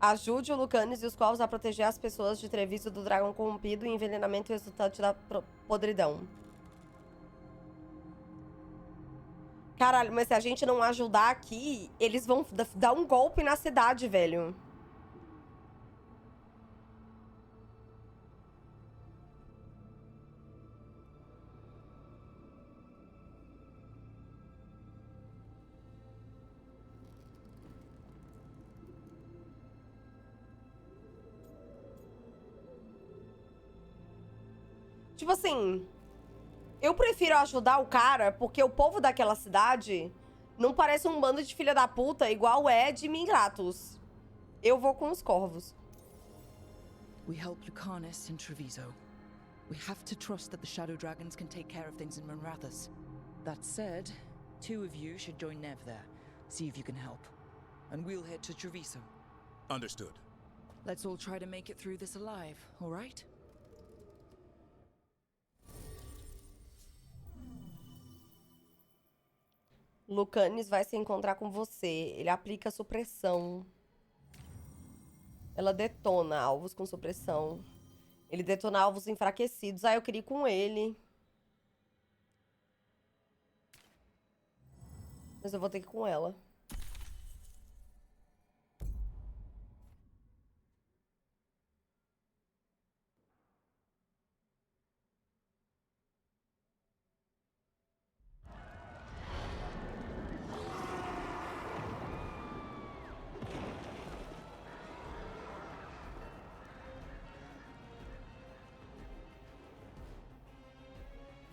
Ajude o Lucanis e os Corvos a proteger as pessoas de Treviso do dragão corrompido e envenenamento resultante da podridão. Caralho, mas se a gente não ajudar aqui, eles vão dar um golpe na cidade, velho. Tipo assim, eu prefiro ajudar o cara porque o povo daquela cidade não parece um bando de filha da puta igual é de ingratos. Eu vou com os corvos. We help Lucanis in Treviso. We have to trust that the Shadow Dragons can take care of things in Monrathas. That said, 2 of you should join Nev there. See if you can help. And we'll head to Treviso. Understood. Let's all try to make it through this alive, all right? Lucanis vai se encontrar com você. Ele aplica supressão. Ela detona alvos com supressão. Ele detona alvos enfraquecidos. Ah, eu queria ir com ele. Mas eu vou ter que ir com ela.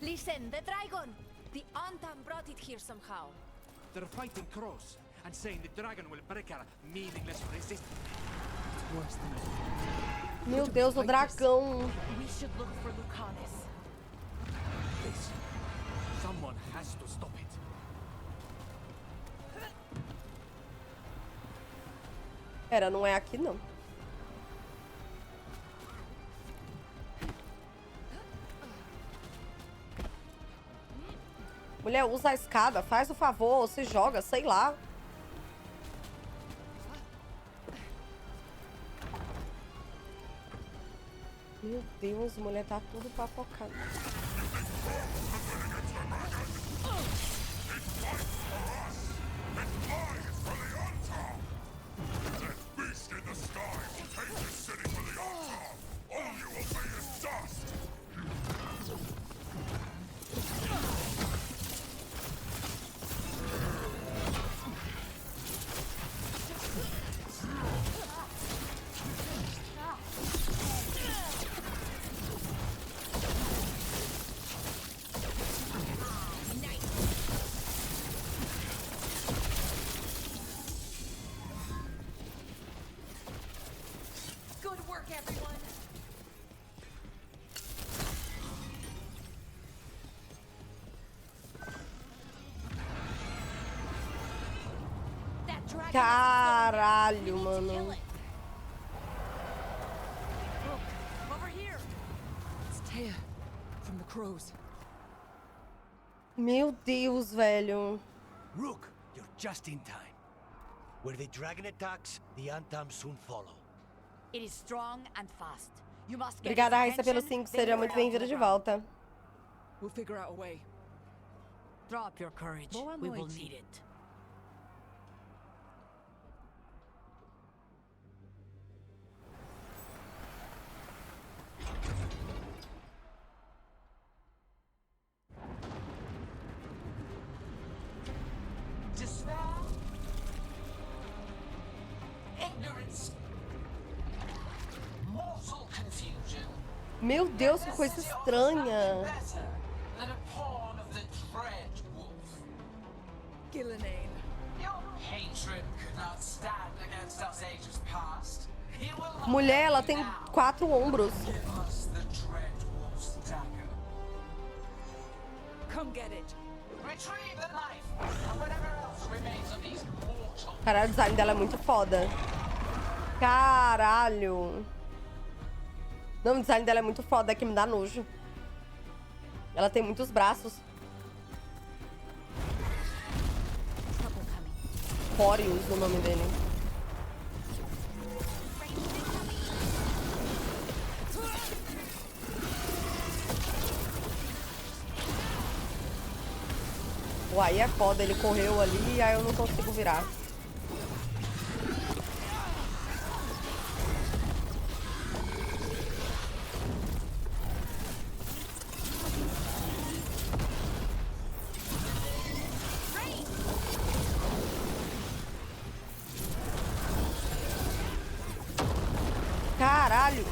Listen, the dragon! The Antam brought it here somehow. They're fighting crows and saying the dragon will break our meaningless resistance. It's worse than that. Meu Deus, o dragão. We should look for Lucanis. Please, someone has to stop it. Pera, não é aqui não. Mulher, usa a escada, faz o favor, se joga, sei lá. Meu Deus, mulher, tá tudo papocado. Caralho, mano. Over here. It's Taya from the crows. Meu Deus, velho. Rook, you're just in time. Where the dragon attacks, the Antam soon follow. It is strong and fast. You must get Obrigada, his Raíssa, pelo attention, 5. then Seja we're muito out to bem-vinda the de ground. volta. We'll figure out a way. Drop your courage. Boa We will noite. need it. Despair, ignorance, mortal confusion. Meu Deus, que coisa estranha. Better than a pawn of the dread wolf. Gillenane. Your hatred could not stand against us ages past. He will not Mulher, ela let tem you now. 4 ombros. Give us the dread wolf's dagger. Come get it. Retrieve the knife and whatever else remains of these mortal. Caralho, o design dela é muito foda. Caralho. Não, o design dela é muito foda, é que me dá nojo. Ela tem muitos braços. Trouble coming. Fórios, o nome dele. Aí é foda, ele correu ali, aí eu não consigo virar. Caralho!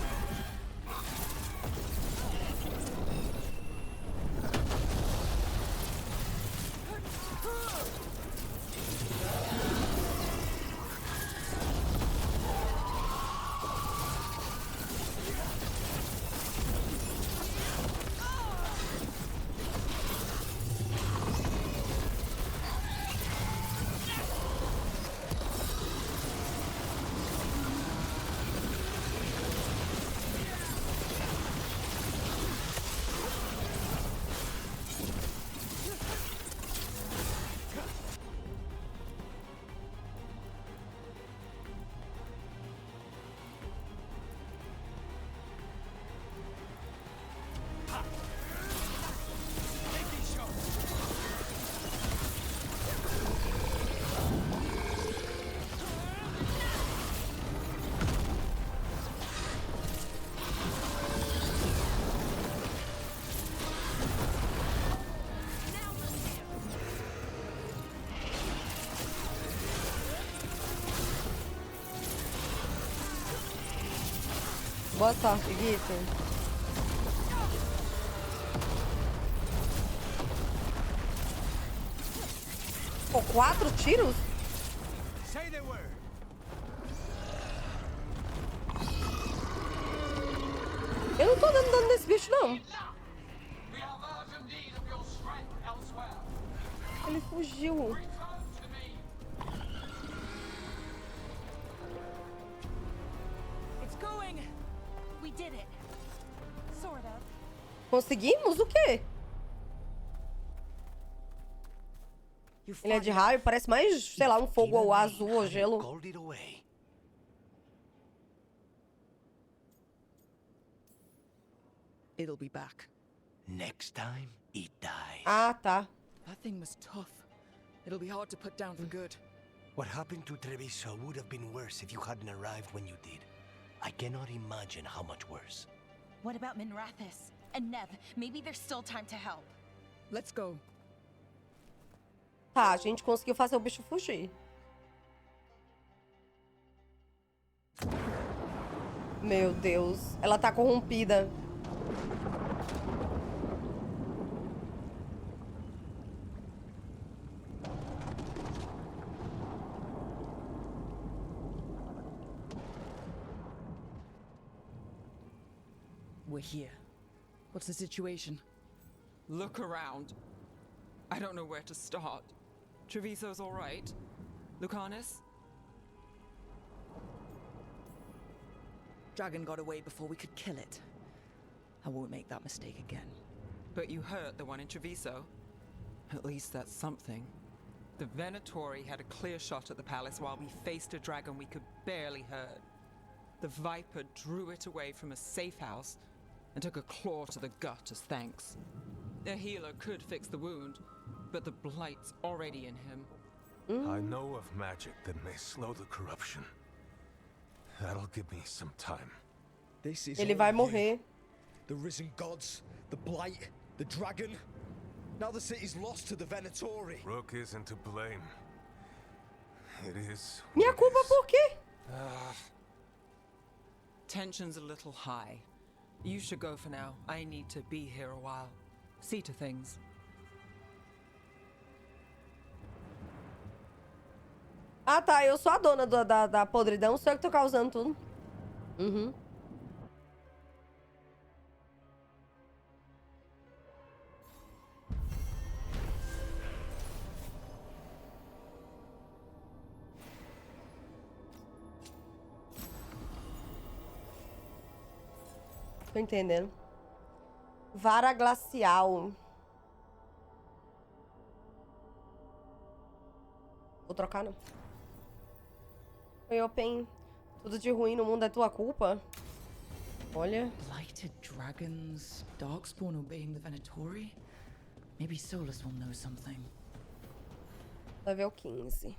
Boa sorte, Guito. Pô, 4 tiros? Say the word. Eu não tô dando dano nesse bicho, não. We have urgent need of your strength elsewhere. Ele fugiu. Return to me. It's going. We did it. Sort of. Conseguimos o quê? Ele é de raio, parece mais, sei lá, um fogo ou azul ou gelo. Called it away. It'll be back. Next time, it dies. Ah, tá. That thing was tough. It'll be hard to put down for good. What happened to Treviso would have been worse if you hadn't arrived when you did. I cannot imagine how much worse. What about Minrathis? And Nev, maybe there's still time to help. Let's go. Tá, a gente conseguiu fazer o bicho fugir. Meu Deus. Ela tá corrompida. We're here. What's the situation? Look around. I don't know where to start. Treviso's all right. Lucanus? Dragon got away before we could kill it. I won't make that mistake again. But you hurt the one in Treviso. At least that's something. The Venatori had a clear shot at the palace while we faced a dragon we could barely hurt. The Viper drew it away from a safe house and took a claw to the gut as thanks. A healer could fix the wound, but the blight's already in him. I know of magic that may slow the corruption. That'll give me some time. This is Ele all vai you. morrer. The risen gods, the blight, the dragon. Now the city's lost to the Venatori. Rook isn't to blame. It is. Minha what it culpa is. por quê? Tension's a little high. You should go for now. I need to be here a while. See to things. Ah, tá. Eu sou a dona da podridão. Sou eu que tô causando tudo. Uhum. Tô entendendo. Vara glacial. Vou trocar, não. Oi, Open. Tudo de ruim no mundo é tua culpa? Olha. Blighted dragons, darkspawn obeying the Venatori? Maybe Solus will know something. Level 15.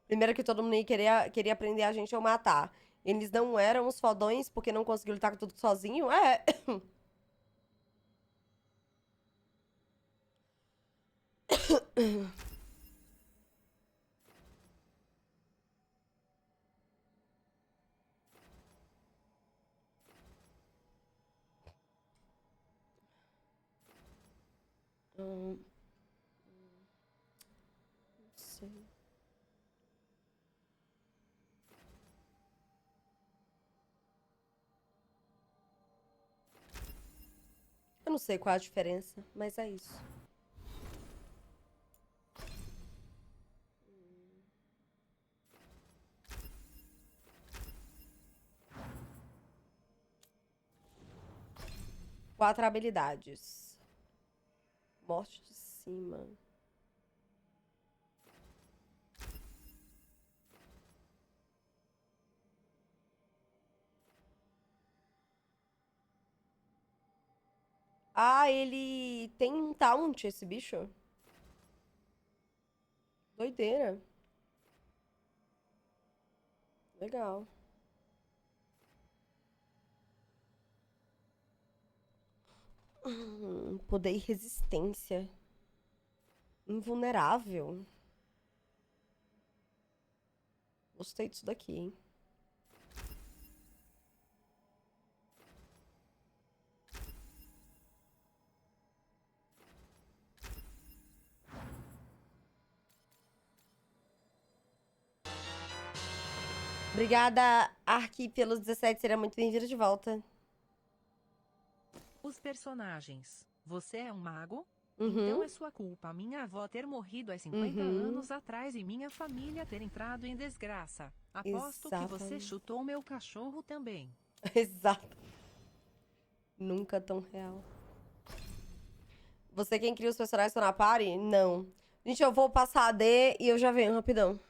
Primeiro que todo mundo queria aprender a gente a matar. Eles não eram os fodões porque não conseguiram lutar com tudo sozinho? É. Não sei. Eu não sei qual a diferença, mas é isso. Quatro habilidades. Morte de cima. Ah, ele tem um taunt, esse bicho. Doideira. Legal. Poder e resistência. Invulnerável. Gostei disso daqui, hein? Obrigada, Arki, pelos 17. Seria muito bem-vindo de volta. Os personagens. Você é um mago? Uhum. Então é sua culpa minha avó ter morrido há 50 anos atrás e minha família ter entrado em desgraça. Aposto que você chutou meu cachorro também. Exato. Nunca tão real. Você quem cria os personagens na party? Não. Gente, eu vou passar a D e eu já venho, rapidão.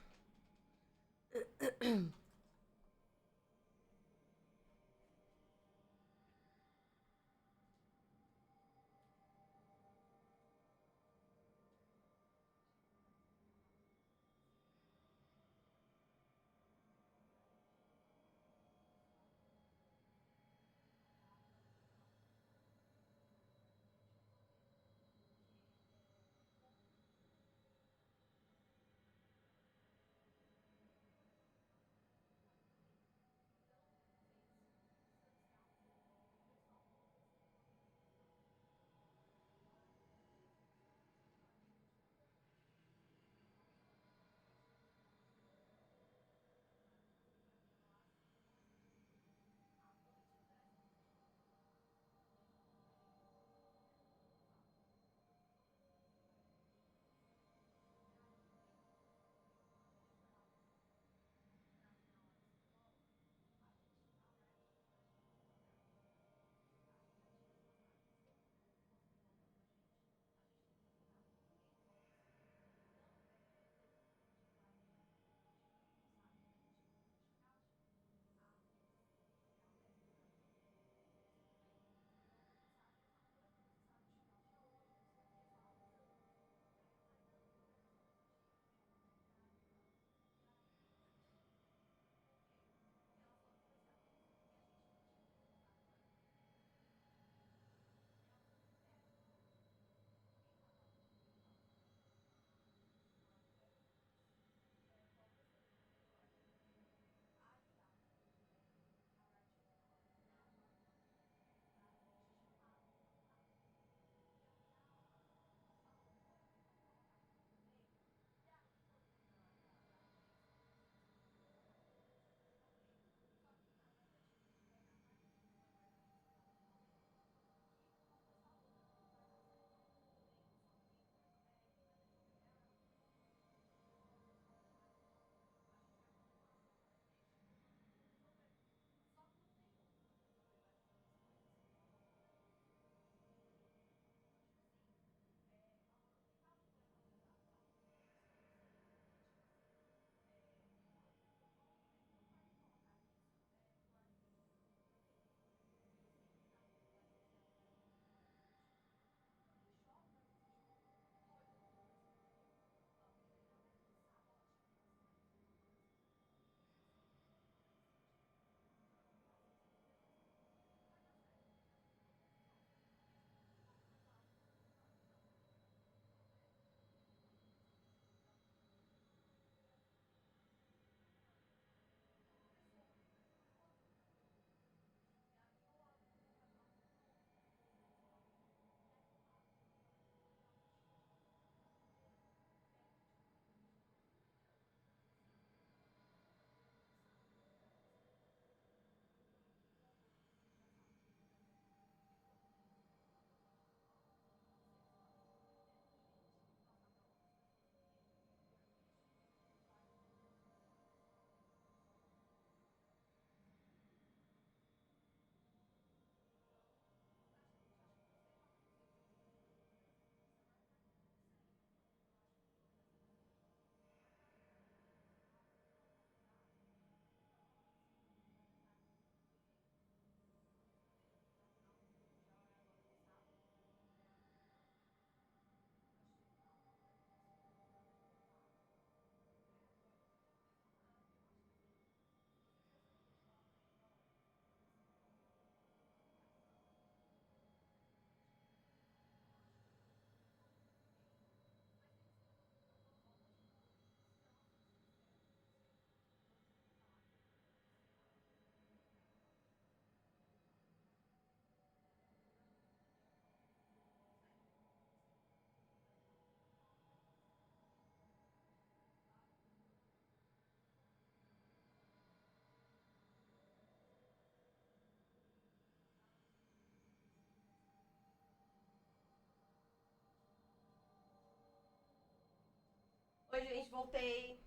Oi, gente, voltei.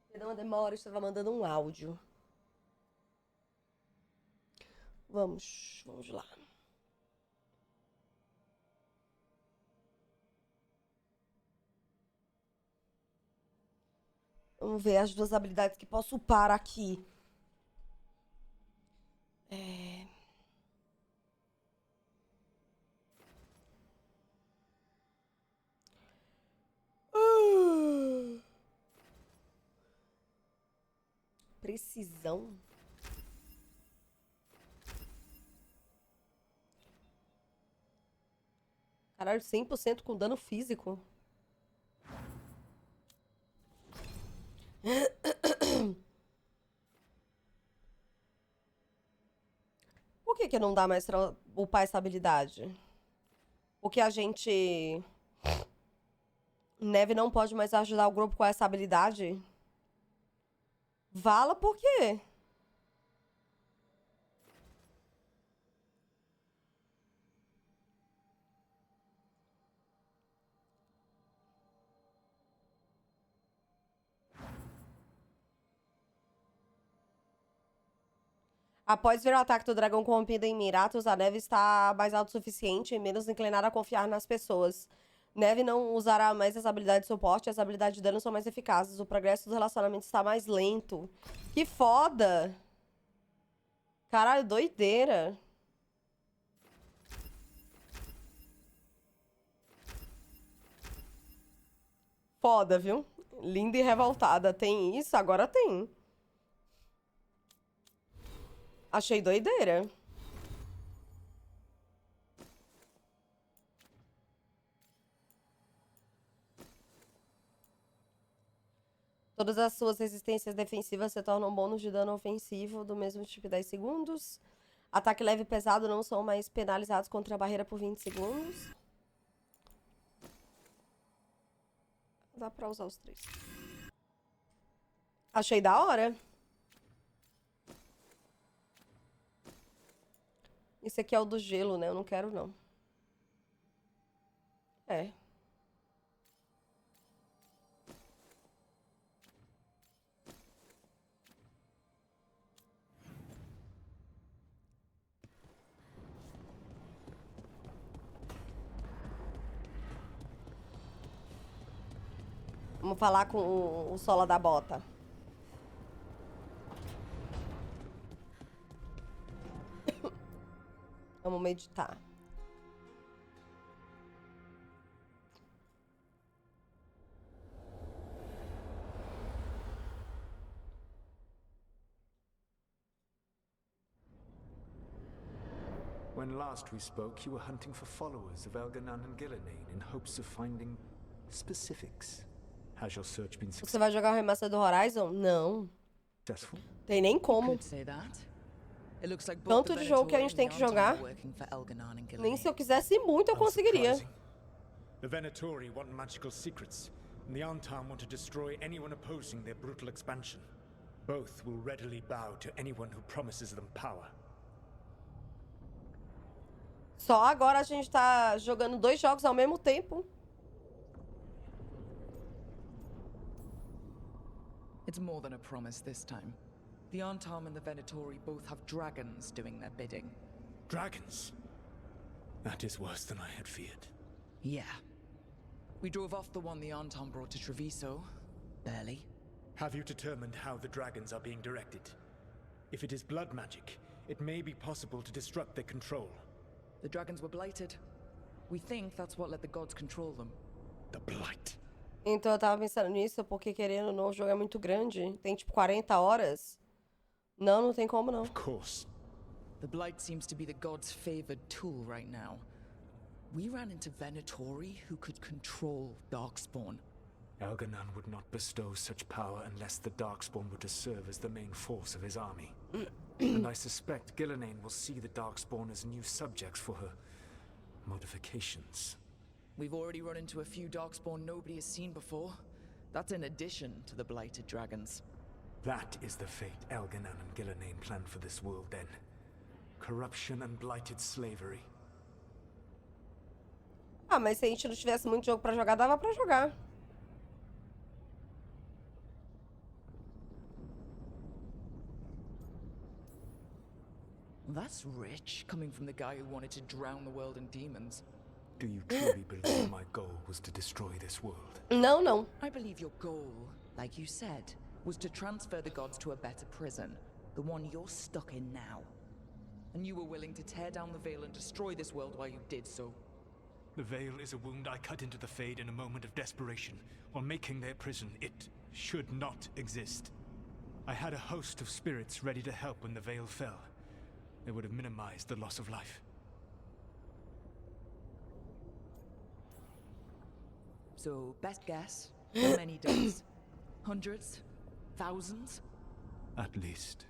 Perdão a demora, eu estava mandando um áudio. Vamos lá. Vamos ver as duas habilidades que posso upar aqui. Precisão. Caralho, 100% com dano físico. Por que não dá mais pra upar essa habilidade? Porque a gente... Neve não pode mais ajudar o grupo com essa habilidade? Vala por quê? Após ver o ataque do dragão corrompido em Miratos, a Neve está mais alto o suficiente e menos inclinada a confiar nas pessoas. Neve não usará mais as habilidades de suporte, as habilidades de dano são mais eficazes, o progresso do relacionamento está mais lento. Que foda! Caralho, doideira. Foda, viu? Linda e revoltada. Tem isso? Agora tem. Achei doideira. Todas as suas resistências defensivas se tornam bônus de dano ofensivo do mesmo tipo 10 segundos. Ataque leve e pesado não são mais penalizados contra a barreira por 20 segundos. Dá pra usar os três. Achei da hora. Esse aqui é o do gelo, né? Eu não quero, não. É. Vamos falar com o Sola da Bota. Vamos meditar. When last we spoke, you were hunting for followers of Elganan and Gillenane in hopes of finding specifics. Has your search been Você vai jogar o remaster do Horizon? Não. successful? Tem nem como. Tanto de jogo que a gente tem que jogar. Nem se eu quisesse muito eu conseguiria. The Venatori want magical secrets, and the Antam want to destroy anyone opposing their brutal expansion. Both will readily bow to anyone who promises them power. Só agora a gente tá jogando 2 jogos ao mesmo tempo. It's more than a promise this time. The Antam and the Venatori both have dragons doing their bidding. Dragons? That is worse than I had feared. Yeah. We drove off the one the Antam brought to Treviso. Barely. Have you determined how the dragons are being directed? If it is blood magic, it may be possible to disrupt their control. The dragons were blighted. We think that's what let the gods control them. The blight. Então eu tava pensando nisso, porque querendo ou não, o jogo é muito grande. Tem tipo 40 horas. Não, não tem como não. Of course. The blight seems to be the gods' favored tool right now. We ran into Venatori who could control Darkspawn. Elganan would not bestow such power unless the Darkspawn were to serve as the main force of his army. And I suspect Gillenane will see the Darkspawn as new subjects for her modifications. We've already run into a few Darkspawn nobody has seen before. That's in addition to the blighted dragons. That is the fate Elganan and Gillenane planned for this world then. Corruption and blighted slavery. Ah, mas se a gente não tivesse muito jogo pra jogar, dava pra jogar. That's rich, coming from the guy who wanted to drown the world in demons. Do you truly believe my goal was to destroy this world? Não, não. I believe your goal, like you said, was to transfer the gods to a better prison, the one you're stuck in now. And you were willing to tear down the veil and destroy this world while you did so. The veil is a wound I cut into the Fade in a moment of desperation, while making their prison. It should not exist. I had a host of spirits ready to help when the veil fell. They would have minimized the loss of life. So, best guess, how many days? Hundreds? Thousands? At least.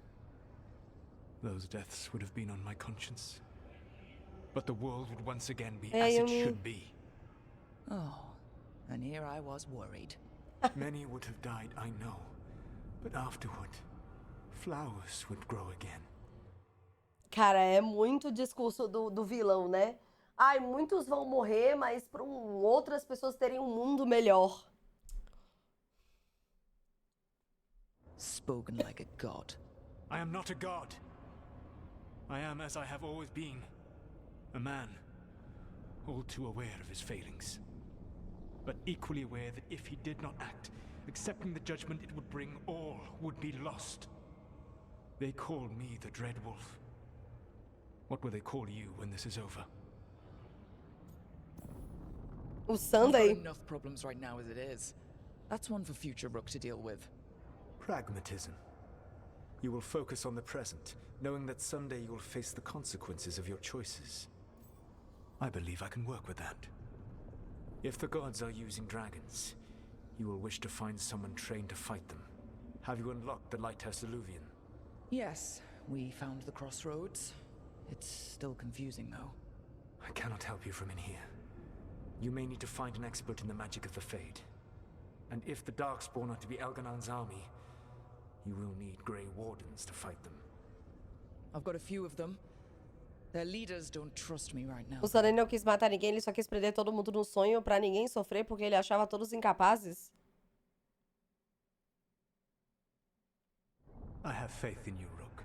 Those deaths would have been on my conscience. But the world would once again be as it should be. Oh, and here I was worried. Many would have died, I know. But afterward, flowers would grow again. Cara, é muito discurso do vilão, né? Ai, muitos vão morrer, mas para outras pessoas terem um mundo melhor. Spoken like a god. I am not a god. I am as I have always been. A man, all too aware of his failings. But equally aware that if he did not act, accepting the judgment it would bring, all would be lost. They call me the Dread Wolf. What will they call you when this is over? O Sunday. We've got enough problems right now as it is. That's one for future Rook to deal with. Pragmatism. You will focus on the present, knowing that someday you will face the consequences of your choices. I believe I can work with that. If the gods are using dragons, you will wish to find someone trained to fight them. Have you unlocked the Lighthouse Illuvian? Yes, we found the crossroads. It's still confusing, though. I cannot help you from in here. You may need to find an expert in the magic of the Fade. And if the Darkspawn are to be Elganon's army, you will need Grey Wardens to fight them. I've got a few of them. Their leaders don't trust me right now. O Sunday não quis matar ninguém, ele só quis prender todo mundo no sonho pra ninguém sofrer porque ele achava todos incapazes. I have faith in you, Rook.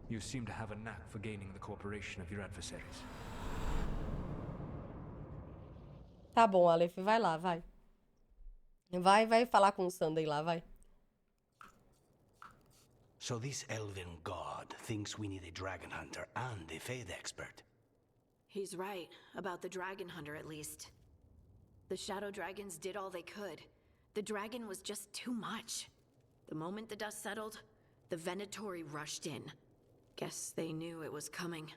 You seem to have a knack for gaining the cooperation of your adversaries. Tá bom, Aleph, vai lá, vai. Vai falar com o Sunday lá, vai. So this elven god thinks we need a dragon hunter and a Fade expert. He's right, about the dragon hunter at least. The shadow dragons did all they could. The dragon was just too much. The moment the dust settled, the Venatori rushed in. Guess they knew it was coming.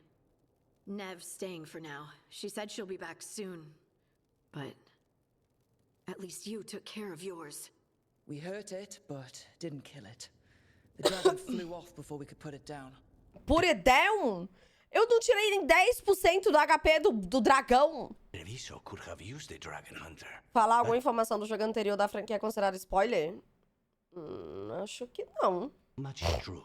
Nev's staying for now. She said she'll be back soon. But at least you took care of yours. We hurt it, but didn't kill it. The dragon flew off before we could put it down. Puridão? Eu não tirei nem 10% do HP do dragão. Treviso could have used a dragon hunter. Falar alguma informação do jogo anterior da franquia é considerado spoiler? Acho que não. Much is true.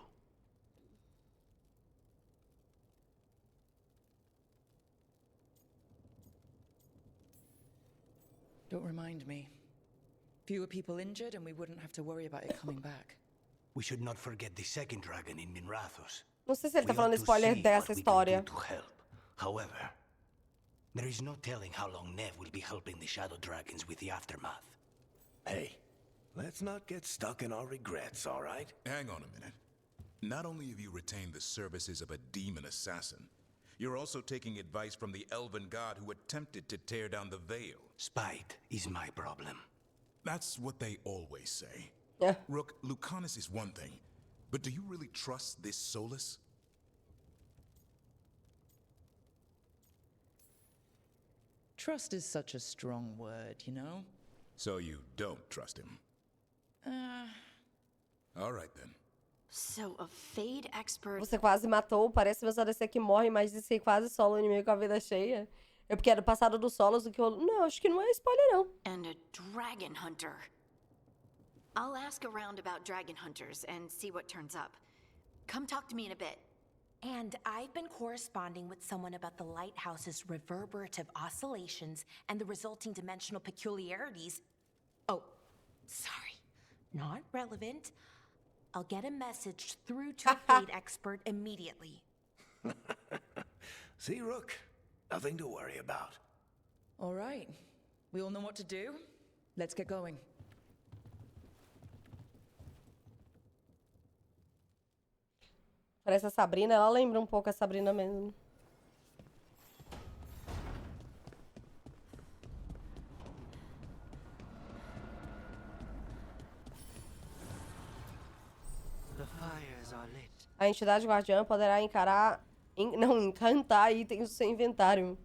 Don't remind me. Fewer people injured and we wouldn't have to worry about it coming back. We should not forget the second dragon in Minrathos. Não sei se ele tá falando spoiler dessa história. To help. However, there is no telling how long Nev will be helping the shadow dragons with the aftermath. Hey, let's not get stuck in our regrets, all right? Hang on a minute. Not only have you retained the services of a demon assassin, you're also taking advice from the elven god who attempted to tear down the veil. Spite is my problem. That's what they always say. Yeah. Rook, Lucanus is one thing, but do you really trust this Solus? Trust is such a strong word, you know? So you don't trust him? All right then. So a Fade expert... Você quase matou, parece meus ADC que morre, mas disse que quase solo o inimigo com a vida cheia. É porque era o passado dos solos do que eu... Não, acho que não é spoiler, não. And a dragon hunter. I'll ask around about dragon hunters and see what turns up. Come talk to me in a bit. And I've been corresponding with someone about the lighthouse's reverberative oscillations and the resulting dimensional peculiarities. Oh, sorry. Not relevant. I'll get a message through to a Fade expert immediately. See, Rook? Nothing to worry about. All right. We all know what to do. Let's get going. Parece a Sabrina, ela lembra um pouco a Sabrina mesmo. The fires are lit. A entidade guardiã poderá encantar itens do seu inventário.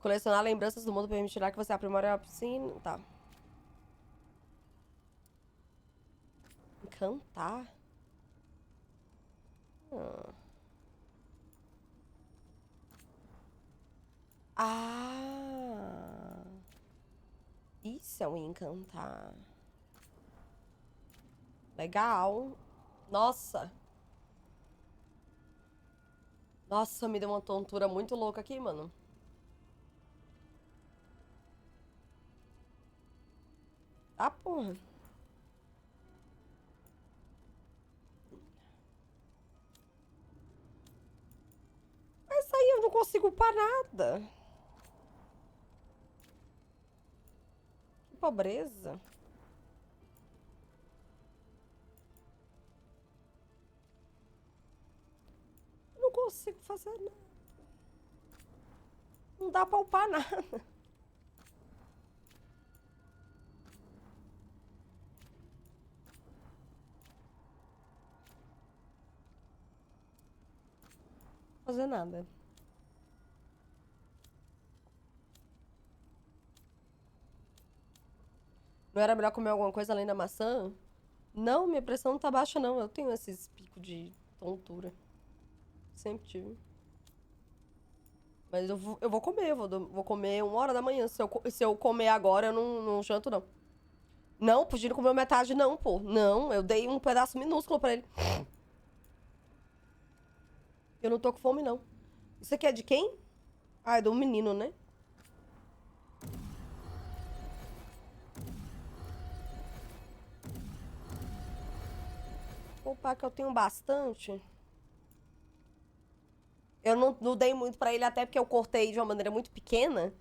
Colecionar lembranças do mundo permitirá que você aprimore a piscina. Tá. Encantar? Ah! Isso é o encantar. Legal. Nossa. Nossa, me deu uma tontura muito louca aqui, mano. Ah, porra. Mas aí eu não consigo upar nada. Que pobreza. Eu não consigo fazer nada. Não dá pra upar nada. Fazer nada. Não era melhor comer alguma coisa além da maçã? Não, minha pressão não tá baixa, não. Eu tenho esses picos de tontura. Sempre tive. Mas eu vou comer, vou comer 1h da manhã. Se eu comer agora, eu não janto, não. Não, podia não comer metade, não, pô. Não, eu dei um pedaço minúsculo pra ele. Eu não tô com fome, não. Isso aqui é de quem? Ah, é do menino, né? Opa, que eu tenho bastante. Eu não dei muito pra ele, até porque eu cortei de uma maneira muito pequena.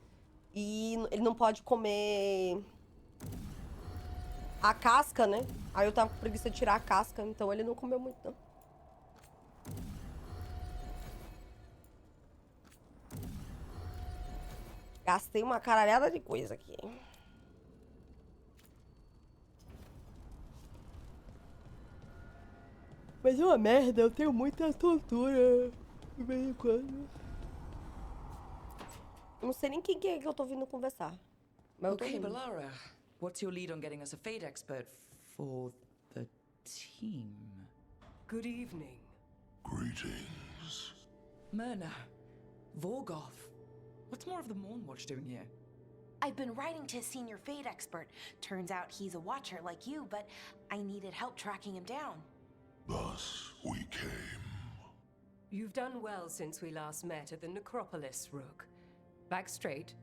E ele não pode comer a casca, né? Aí eu tava com preguiça de tirar a casca, então ele não comeu muito, não. Gastei uma caralhada de coisa aqui. Mas é uma merda, eu tenho muita tontura. De vez em quando. Eu não sei nem quem que é que eu tô vindo conversar. Mas Okay, Balara, what's your lead on getting us a fate expert for the team? Good evening. Greetings. Myrna, Vorgoth. What's more of the Mournwatch doing here? I've been writing to a senior fate expert. Turns out he's a watcher like you, but I needed help tracking him down. Thus we came. You've done well since we last met at the Necropolis, Rook. Back straight?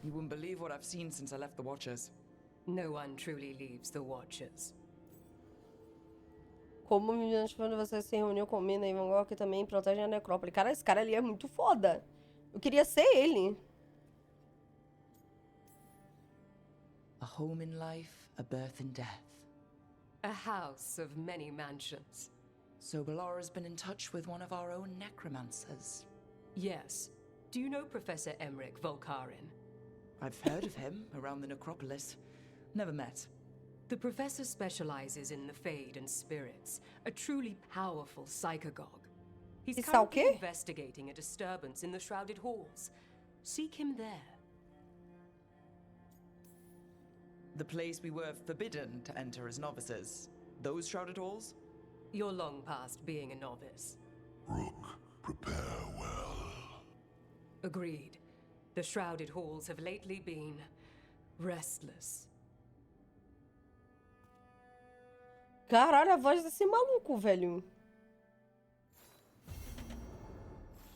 You wouldn't believe what I've seen since I left the Watchers. No one truly leaves the Watchers. Como quando você se reuniu com Mina e Van Gogh, que também protegem a necrópole. Cara, esse cara ali é muito foda. Eu queria ser ele. A home in life, a birth in death. A house of many mansions. So Balara's been in touch with one of our own necromancers. Yes. Do you know Professor Emmerich Volkarin? I've heard of him around the Necropolis. Never met. The professor specializes in the Fade and spirits, a truly powerful psychagogue. He's currently investigating a disturbance in the Shrouded Halls. Seek him there. The place we were forbidden to enter as novices. Those Shrouded Halls? You're long past being a novice. Rook, prepare well. Agreed. The Shrouded Halls have lately been restless. Caralho, a voz desse maluco, velho.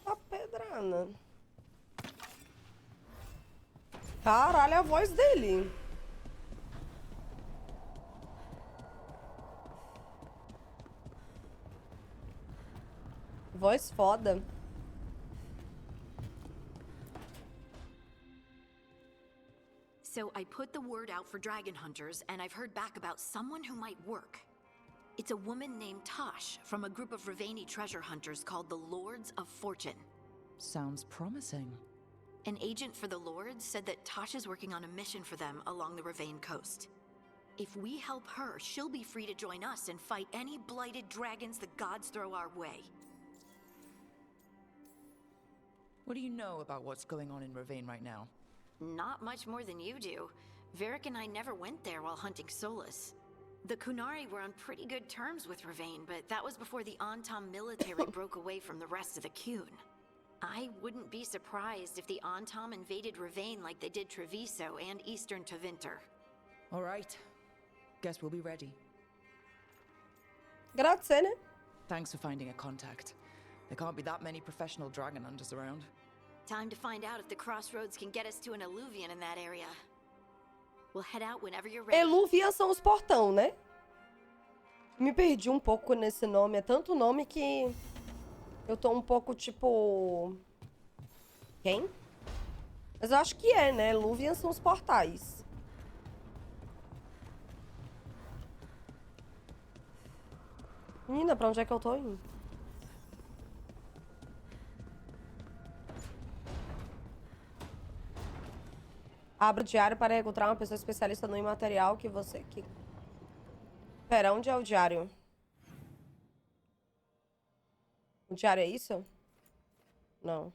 Tá pedrana. Caralho, a voz dele. Voz foda. So I put the word out for dragon hunters, and I've heard back about someone who might work. It's a woman named Tosh from a group of Ravani treasure hunters called the Lords of Fortune. Sounds promising. An agent for the Lords said that Tosh is working on a mission for them along the Ravane coast. If we help her, she'll be free to join us and fight any blighted dragons the gods throw our way. What do you know about what's going on in Ravane right now? Not much more than you do. Varric and I never went there while hunting Solus. The Kunari were on pretty good terms with Ravane, but that was before the Antam military broke away from the rest of the Kun. I wouldn't be surprised if the Antam invaded Ravane like they did Treviso and Eastern Tevinter. All right. Guess we'll be ready. Grazie, né? Thanks for finding a contact. There can't be that many professional dragon hunters around. Time to find out if the crossroads can get us to an Eluvian in that area. We'll head out whenever you're ready. Eluvian são os portão, né? Me perdi um pouco nesse nome. É tanto nome que eu tô um pouco tipo... Quem? Mas eu acho que é, né? Eluvian são os portais. Menina, pra onde é que eu tô indo? Abra o diário para encontrar uma pessoa especialista no imaterial que você... Pera, onde é o diário? O diário é isso? Não.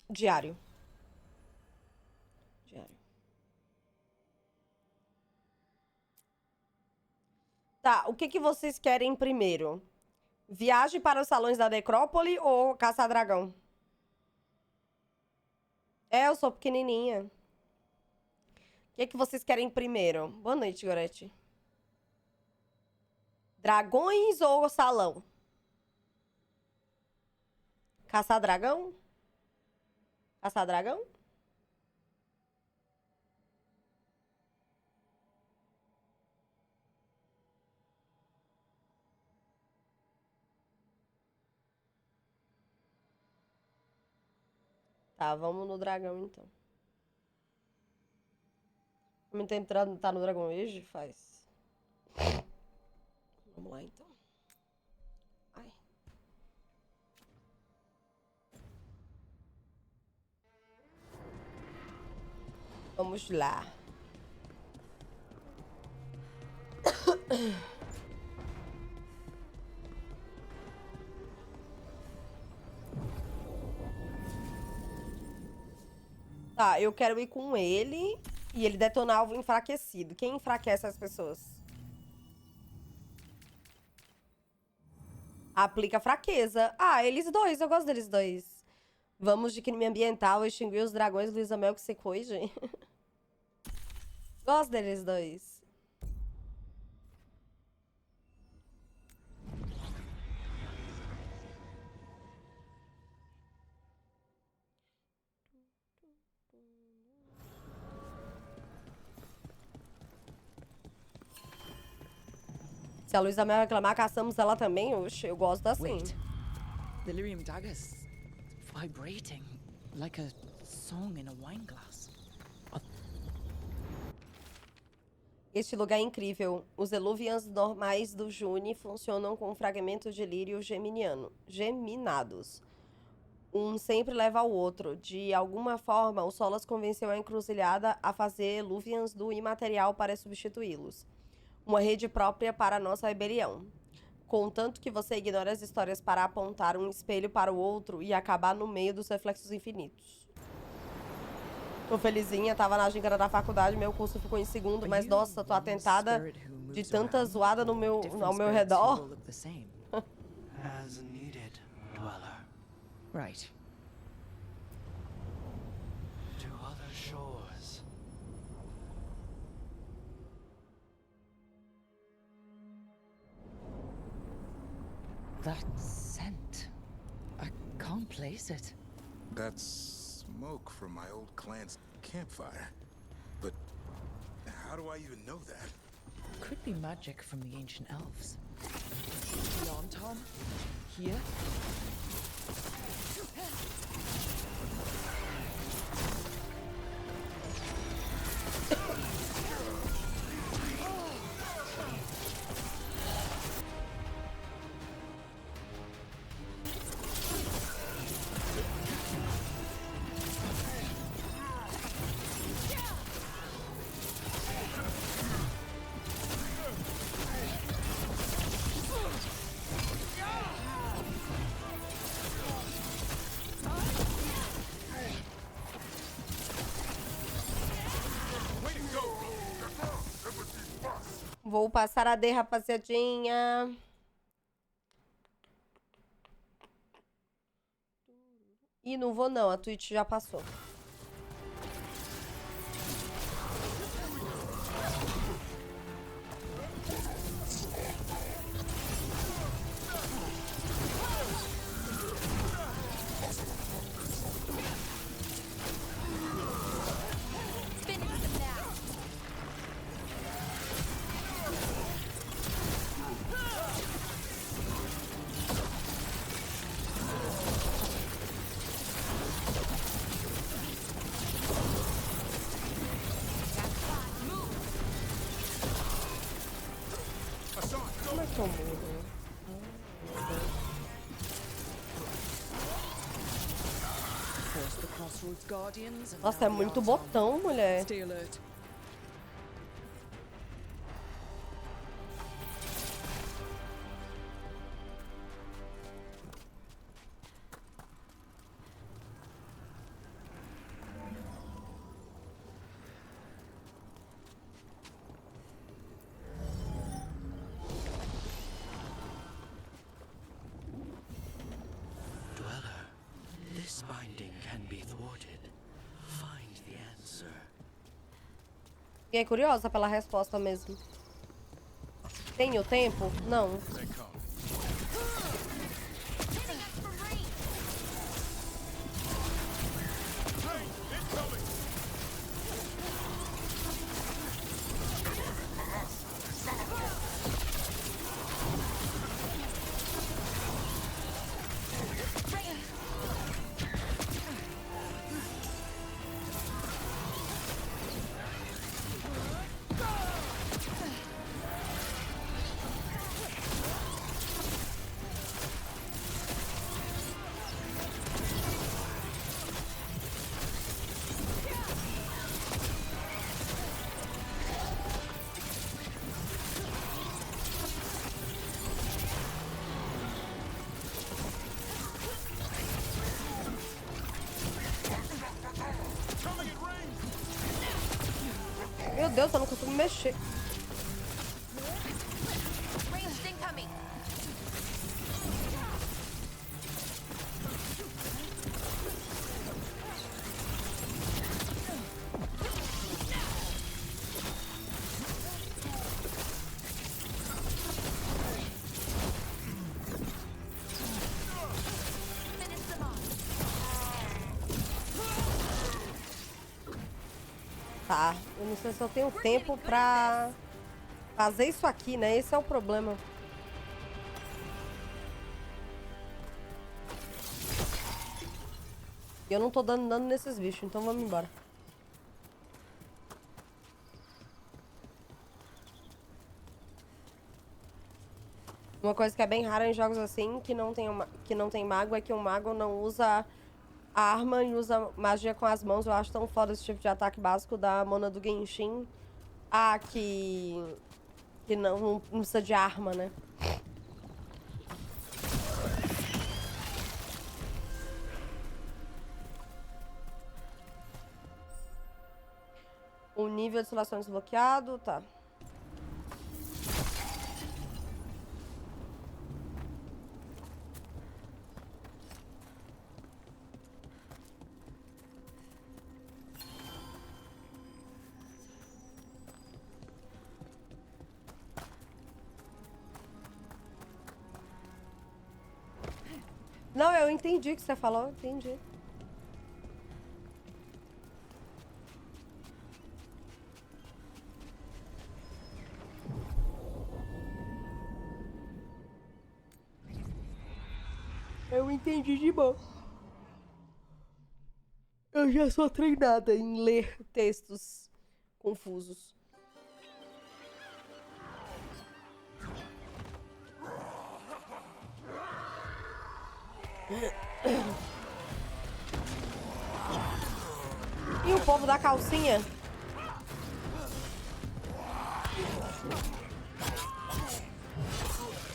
Diário. Tá, o que vocês querem primeiro? Viagem para os salões da necrópole ou caçar dragão? É, eu sou pequenininha. O que vocês querem primeiro? Boa noite, Gorete. Dragões ou salão? Caçar dragão? Caçar dragão? Tá, vamos no dragão, então. Muito tempo tá no dragão hoje? Faz. Vamos lá, então. Ai. Vamos lá. Tá, eu quero ir com ele e ele detonar alvo enfraquecido. Quem enfraquece as pessoas? Aplica fraqueza. Ah, eles dois, eu gosto deles dois. Vamos de crime ambiental, extinguir os dragões, Luísa Mel que se coige. Gosto deles dois. Se a Luísa Mel reclamar, caçamos ela também. Oxe, eu gosto assim. Wait. Delirium daggers vibrating like a song in a wine glass. Este lugar é incrível. Os Eluvians normais do June funcionam com fragmentos de lírio geminados. Um sempre leva ao outro. De alguma forma, o Solas convenceu a encruzilhada a fazer Eluvians do imaterial para substituí-los. Uma rede própria para a nossa rebelião. Contanto que você ignore as histórias para apontar um espelho para o outro e acabar no meio dos reflexos infinitos. Tô felizinha, tava na gincana da faculdade, meu curso ficou em segundo, mas nossa, tô atentada de tanta zoada ao meu redor. As needed, dweller. Right. To other shores. That scent. I can't place it. That's smoke from my old clan's campfire. But do I even know that? Could be magic from the ancient elves. Beyond Tom? Here? Vou passar a D, rapaziadinha. Ih, não vou não, a Twitch já passou. Como é que eu mudo? Nossa, é muito botão, mulher. This binding can be thwarted. Find the answer. Fiquei curiosa pela resposta mesmo. Tenho tempo? Não. Meu Deus, eu não consigo mexer. Tá, eu não sei se eu tenho tempo pra fazer isso aqui, né? Esse é o problema. Eu não tô dando dano nesses bichos, então vamos embora. Uma coisa que é bem rara em jogos assim, que não tem mago, é que o mago não usa arma e usa magia com as mãos. Eu acho tão foda esse tipo de ataque básico da Mona do Genshin. Ah, que não precisa de arma, né? O nível de seleção desbloqueado, tá. Não, eu entendi o que você falou, entendi. Eu entendi de boa. Eu já sou treinada em ler textos confusos. E o povo da calcinha?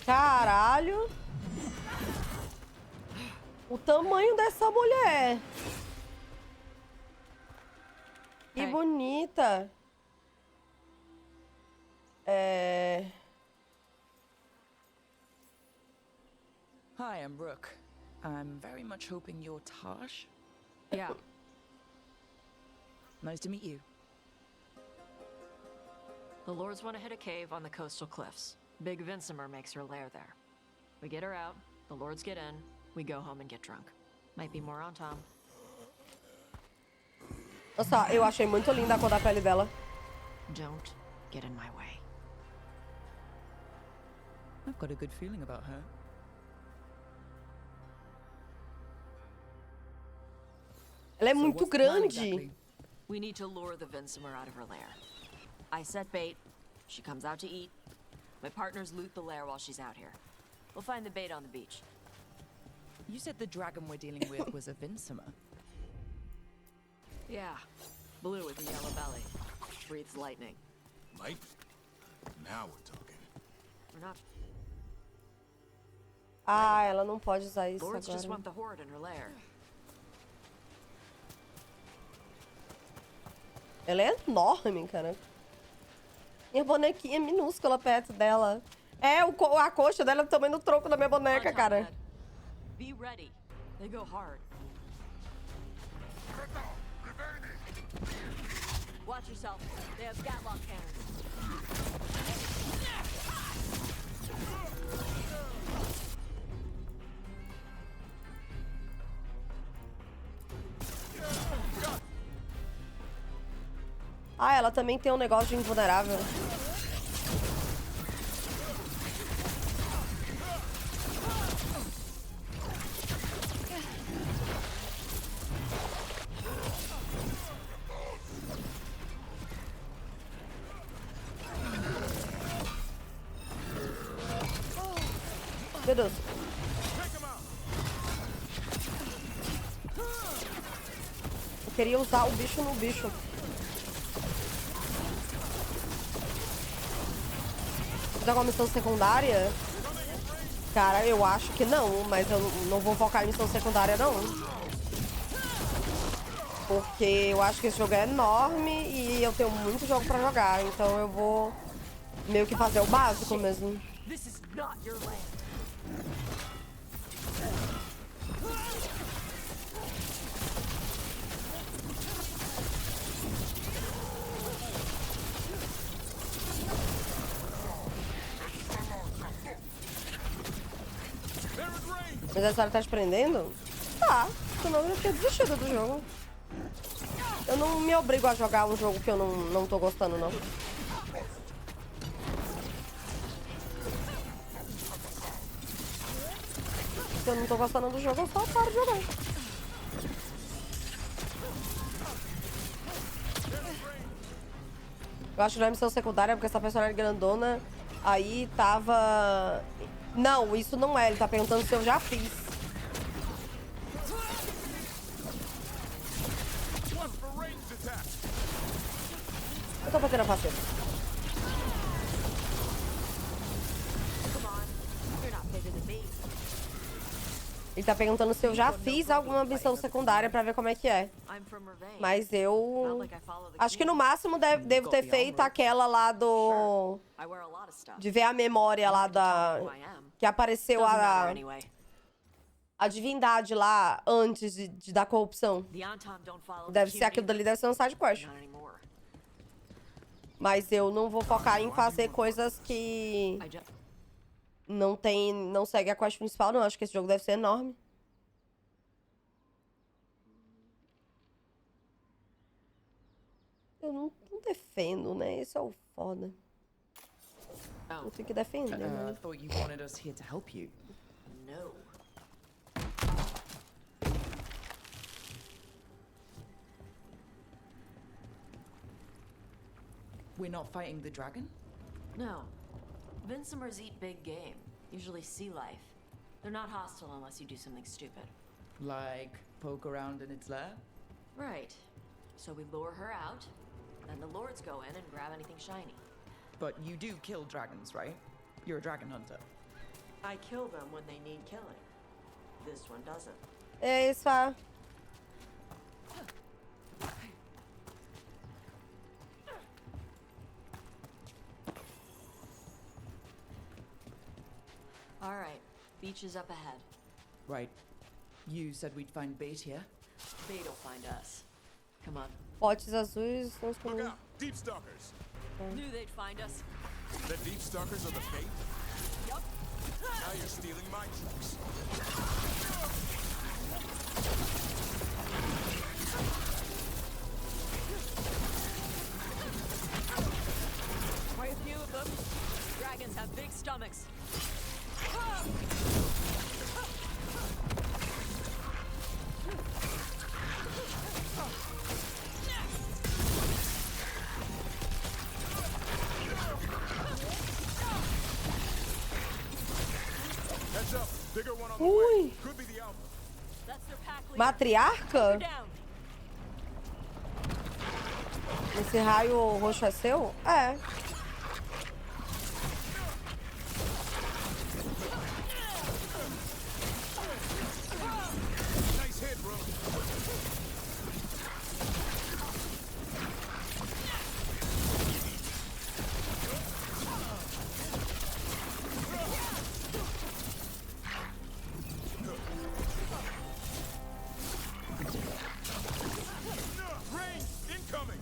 Caralho! O tamanho dessa mulher! Que bonita! Hi, I'm Rook. I'm very much hoping you're Tosh. Yeah. Nice to meet you. The Lords want to hit a cave on the coastal cliffs. Big Vinsimer makes her lair there. We get her out, the Lords get in, we go home and get drunk. Might be more on Tom. Nossa, eu achei muito linda a cor da pele dela. Don't get in my way. I've got a good feeling about her. Ela é muito grande. Exactly? We need to lure the Vinsimer out of her lair. I set bait, she comes out to eat. My partners loot the lair while she's out here. We'll find the bait on the beach. You said the dragon we're dealing with was a Vinsimer. Yeah, blue with a yellow belly. Breathes lightning. Lightning? Now we're talking. We're not. Ah, ela não pode usar isso Lords just agora. want the horde in her lair. Ela é enorme, cara. Minha bonequinha é minúscula perto dela. É, a coxa dela é do tamanho do tronco da minha boneca, cara. Be ready. They go hard. Watch yourself. They have Gatlock cannons. Ah, ela também tem um negócio de invulnerável. Meu Deus. Eu queria usar o bicho no bicho. Jogar uma missão secundária? Cara, eu acho que não, mas eu não vou focar em missão secundária, não. Porque eu acho que esse jogo é enorme e eu tenho muito jogo pra jogar, então eu vou meio que fazer o básico mesmo. This is not your land. Mas a história tá te prendendo? Tá, senão eu tinha desistido do jogo. Eu não me obrigo a jogar um jogo que eu não tô gostando, não. Se eu não tô gostando do jogo, eu só paro de jogar. Eu acho que não é missão secundária, porque essa personagem grandona aí tava... Não, isso não é. Ele tá perguntando se eu já fiz. Eu tô batendo a faceta. Ele tá perguntando se eu já fiz alguma missão secundária pra ver como é que é. Mas eu... Acho que no máximo devo ter feito aquela lá do... De ver a memória lá da... Que apareceu a divindade lá antes da corrupção. Deve ser aquilo dali, deve ser um side quest. Mas eu não vou focar em fazer coisas que... Não segue a quest principal, não. Acho que esse jogo deve ser enorme. Eu não defendo, né? Isso é o foda. Eu tenho que defender, né? I thought you wanted us here to help you. No. We're not fighting the dragon? No. Vincimers eat big game, usually sea life. They're not hostile unless you do something stupid. Like poke around in its lair? Right. So we lure her out, then the lords go in and grab anything shiny. But you do kill dragons, right? You're a dragon hunter. I kill them when they need killing. This one doesn't. É isso, ah. All right. Beach is up ahead. Right. You said we'd find bait here. Bait'll find us. Come on. Potes azuis estão escondidos. Deep stalkers. Knew they'd find us. The deep stalkers are the bait? Yup. Now you're stealing my tricks. Quite a few of them. Dragons have big stomachs. Heads up. Bigger one on the Ui. way. Could be the alpha. That's their pack leader. Matriarca? Down. Esse raio roxo é seu? É. Nice hit, bro. Rain incoming.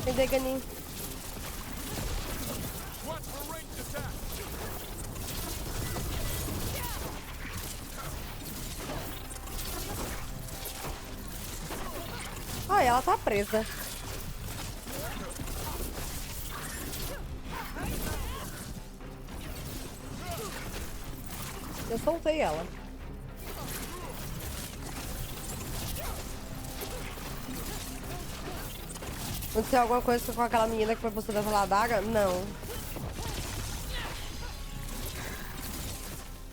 Cadê, Ganinho? Watch for ranged attack. Ah, ela tá presa. Eu soltei ela. Aconteceu alguma coisa com aquela menina que foi postada pela adaga? Não.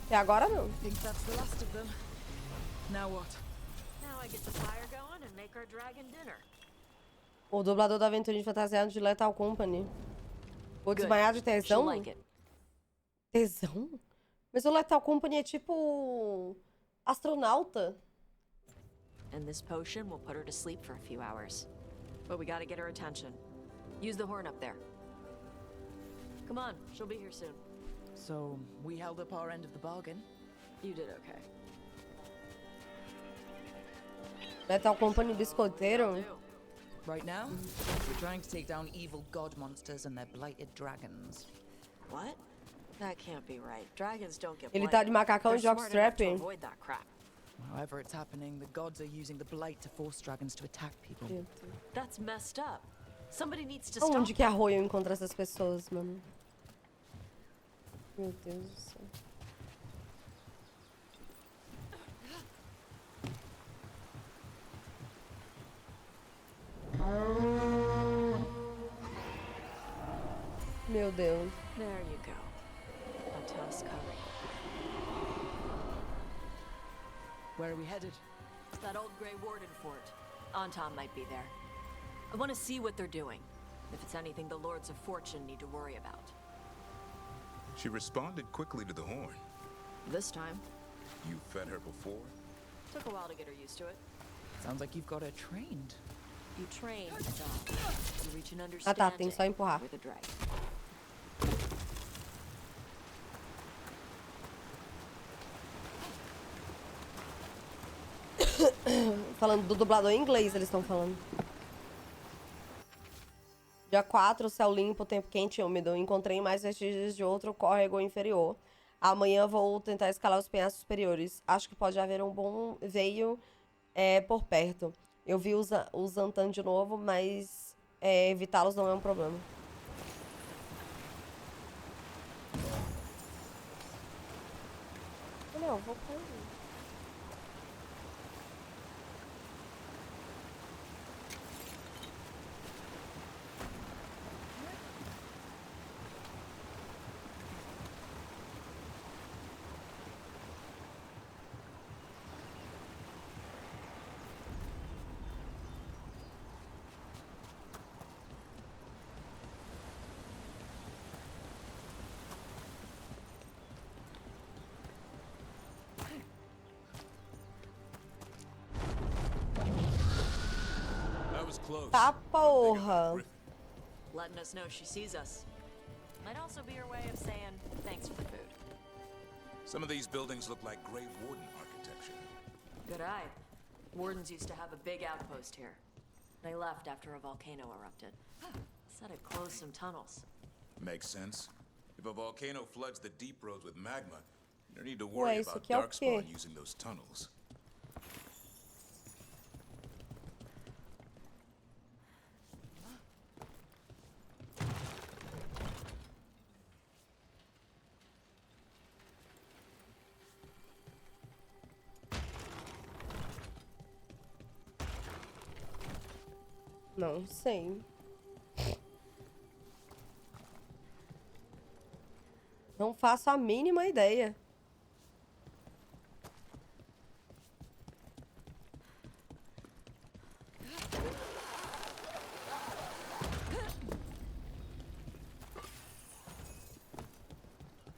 E agora não. Think that's the last of them. Now what? Now I get the fire going and make our dragon dinner. O dublador da aventurinha fantasiado de Lethal Company. Vou desmaiar de tesão? Tesão? Mas o Lethal Company é tipo... astronauta. And this potion will put her to sleep for a few hours. But we gotta get her attention. Use the horn up there. Come on, she'll be here soon. So, we held up our end of the bargain. You did okay. Lethal Company biscoiteiro. Right now, we're trying to take down evil god monsters and their blighted dragons. What? That can't be right. Dragons don't get Ele tá de macacão e They're joga smart enough to strap. avoid that crap. However it's happening, the gods are using the blight to force dragons to attack people. That's messed up. Somebody needs to stop. Onde que a Roy encontra essas pessoas, mano? Meu Deus do céu. Meu Deus. There you go. A tusk coming. Where are we headed? It's that old Grey Warden fort. Anton might be there. I want to see what they're doing. If it's anything the Lords of Fortune need to worry about. She responded quickly to the horn. This time. You fed her before? Took a while to get her used to it. Sounds like you've got her trained. You train the dog. You reach an Ah tá, understanding tem só empurrar. with a dragon. Falando do dublador em inglês, eles estão falando. Dia 4, céu limpo, tempo quente e úmido. Encontrei mais vestígios de outro córrego inferior. Amanhã vou tentar escalar os penhascos superiores. Acho que pode haver um bom veio por perto. Eu vi o Zantan de novo, mas evitá-los não é um problema. Não, eu vou cair. Tá, porra. Letting us know she sees us. Might also be her way of saying thanks for the food. Some of these buildings look like Grey Warden architecture. Good eye. Wardens used to have a big outpost here. They left after a volcano erupted. Said it closed some tunnels. Makes sense. If a volcano floods the deep roads with magma, you don't need to worry Ué, about aqui é o Darkspawn quê? using those tunnels. Não sei. Não faço a mínima ideia.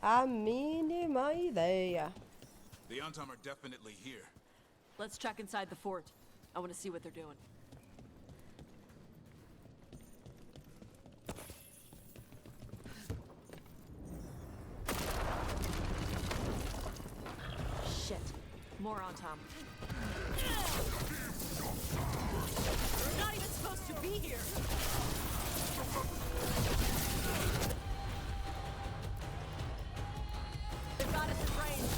A mínima ideia. The Antam are definitely here. Let's check inside the fort. I want to see what they're doing. Shit. More on Tom. You're not even supposed to be here. They've got us at range.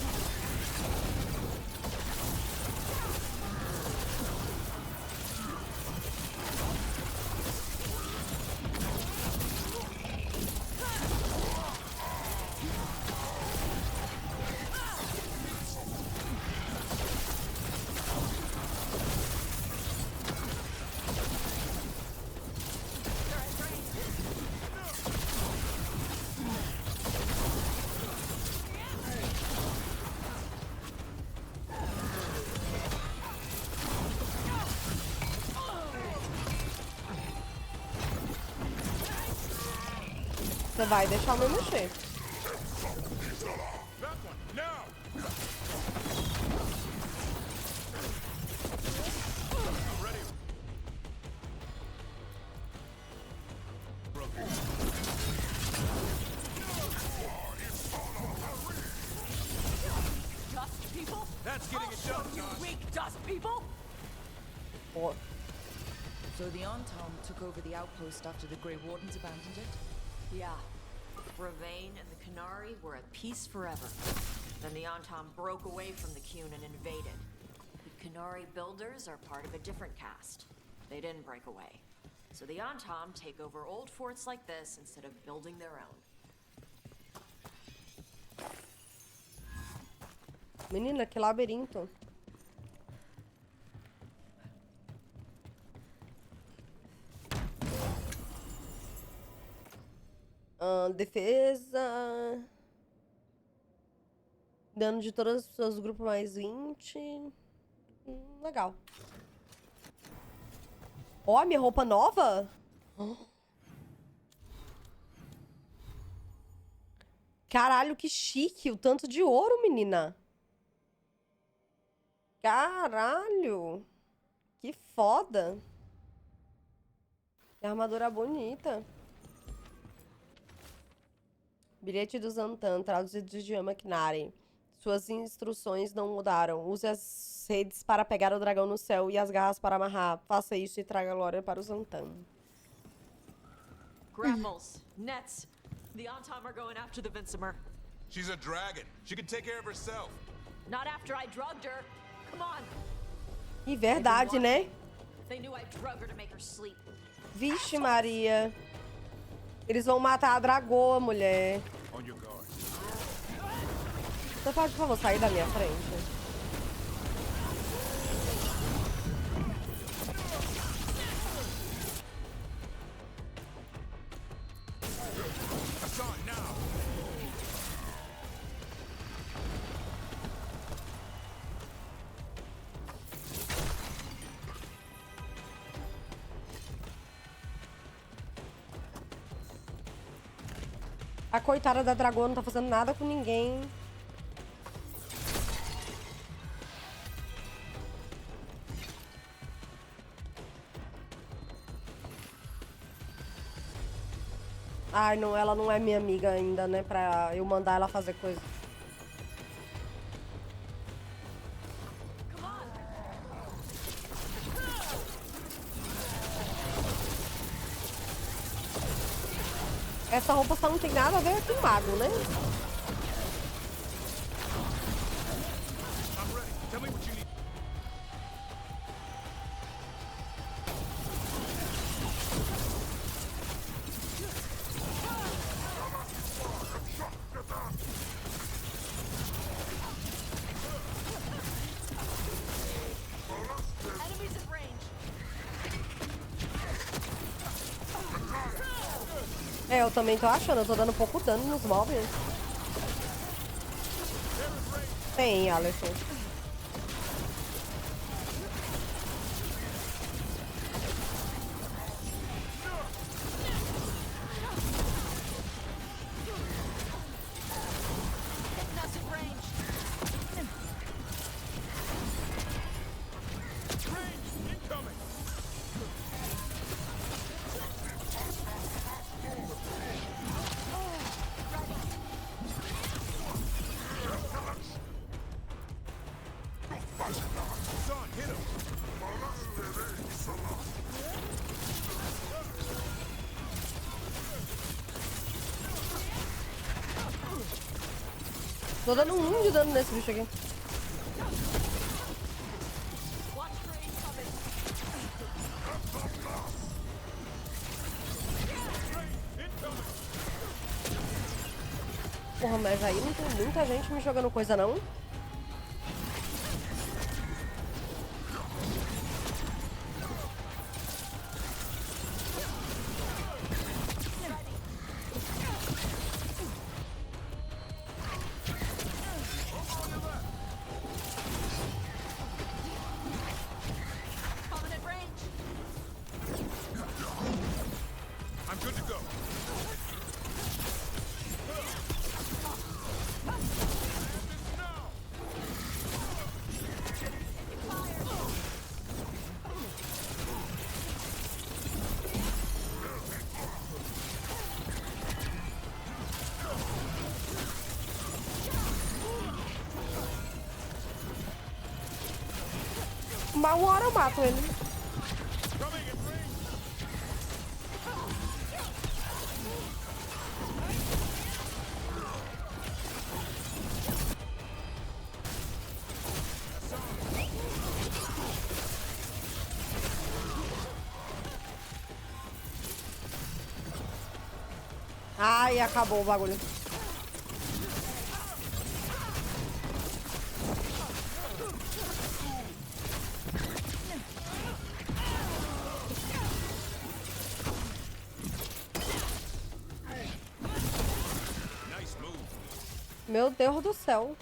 Você vai deixar eu me mexer. Dust people? That's getting it done, you weak dust people! So the Antam took over the outpost after the Grey Wardens abandoned it? Yeah. Ravane and the Canary were at peace forever. Then the Antam broke away from the Qun and invaded. The Canary builders are part of a different caste. They didn't break away. So the Antam take over old forts like this instead of building their own. Menina, que labirinto. Defesa. Dano de todas as pessoas do grupo mais 20. Legal. Ó, minha roupa nova? Caralho, que chique. O tanto de ouro, menina. Caralho. Que foda. Que armadura bonita. Bilhete do Zantan, traduzido do idioma Knari. Suas instruções não mudaram. Use as redes para pegar o dragão no céu e as garras para amarrar. Faça isso e traga glória para o Zantan. Grapples, nets. The Antam are going after the Vincemer. She's a dragon. She can take care of herself. Not after I drugged her. Come on. E verdade, né? They knew I drugged her to make her sleep. Vixe, Maria. Eles vão matar a dragoa, mulher. Você pode, por favor, sair da minha frente? A coitada da dragoa não tá fazendo nada com ninguém. Ai, não, ela não é minha amiga ainda, né? Pra eu mandar ela fazer coisa. Essa roupa só não tem nada a ver com o mago, né? É, eu também tô achando, eu tô dando pouco dano nos mobs. Tem, Alisson. Tô dando 1 de dano nesse bicho aqui. Porra, mas aí não tem muita gente me jogando coisa, não? Uma hora eu mato ele. Ai, acabou o bagulho. Meu Deus do céu.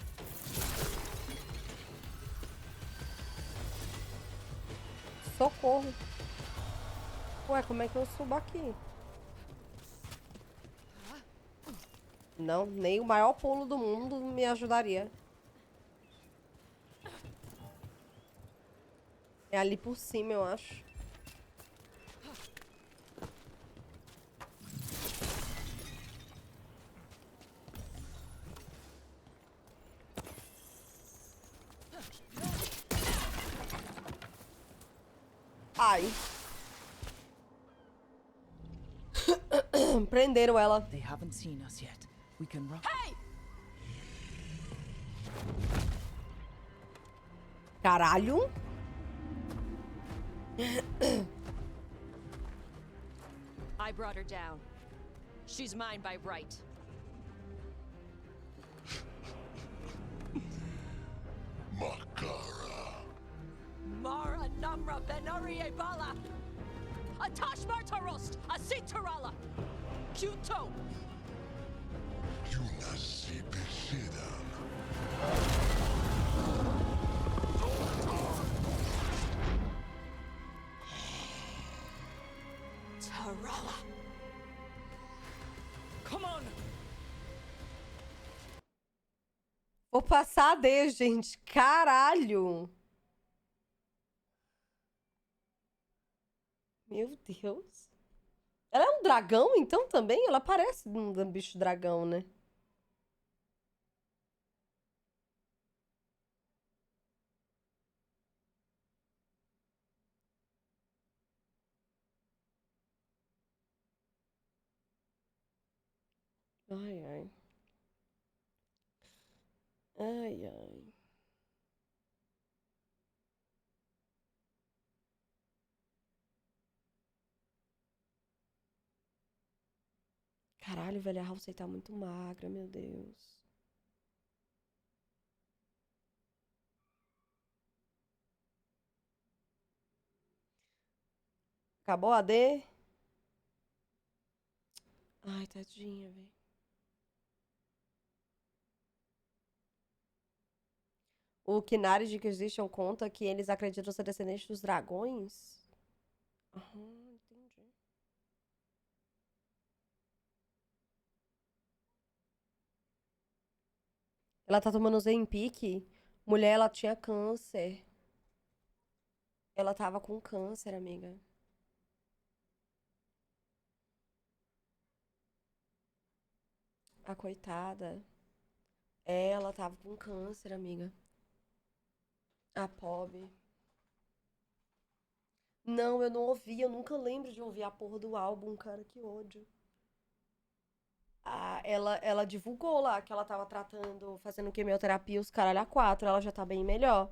Socorro. Ué, como é que eu subo aqui? Não, nem o maior pulo do mundo me ajudaria. É ali por cima, eu acho. Ai. Prenderam ela. They haven't seen us yet. We can run. Hey! Caralho. I brought her down. She's mine by right. Makara. Mara namra benarie bala. Atash martarost, asitarala. Kuto. Yunasi Bishidam. Tarala. Come on. Vou passar a D, gente. Caralho. Meu Deus. Ela é um dragão, então, também? Ela parece um bicho dragão, né? Ai, ai. Ai, ai. Caralho, velho, a Halsey tá muito magra, meu Deus. Acabou a D? Ai, tadinha, velho. O Kinari de Inquisition conta que eles acreditam ser descendentes dos dragões? Aham, entendi. Ela tá tomando Zempic. Mulher, ela tinha câncer. Ela tava com câncer, amiga. A coitada. Ela tava com câncer, amiga. A pobre. Não, eu não ouvi. Eu nunca lembro de ouvir a porra do álbum, cara. Que ódio. Ah, ela divulgou lá que ela tava tratando, fazendo quimioterapia, os caralho a 4. Ela já tá bem melhor.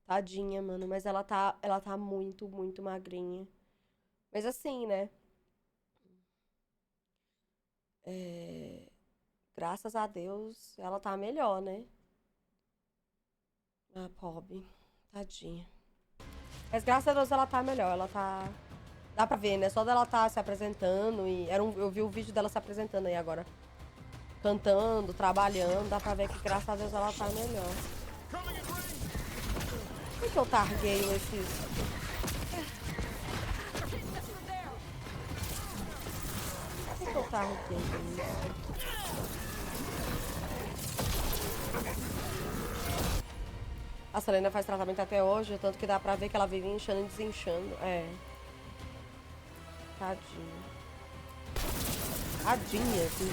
Tadinha, mano. Mas ela tá muito, muito magrinha. Mas assim, né? Graças a Deus, ela tá melhor, né? Ah, pobre. Tadinha. Mas graças a Deus ela tá melhor. Ela tá... Dá pra ver, né? Só dela tá se apresentando e... Eu vi o vídeo dela se apresentando aí agora. Cantando, trabalhando. Dá pra ver que graças a Deus ela tá melhor. Por que eu targueio esses... Por que eu targueio isso? A Selena faz tratamento até hoje, tanto que dá pra ver que ela vive inchando e desinchando. É. Tadinha. Tadinha, assim.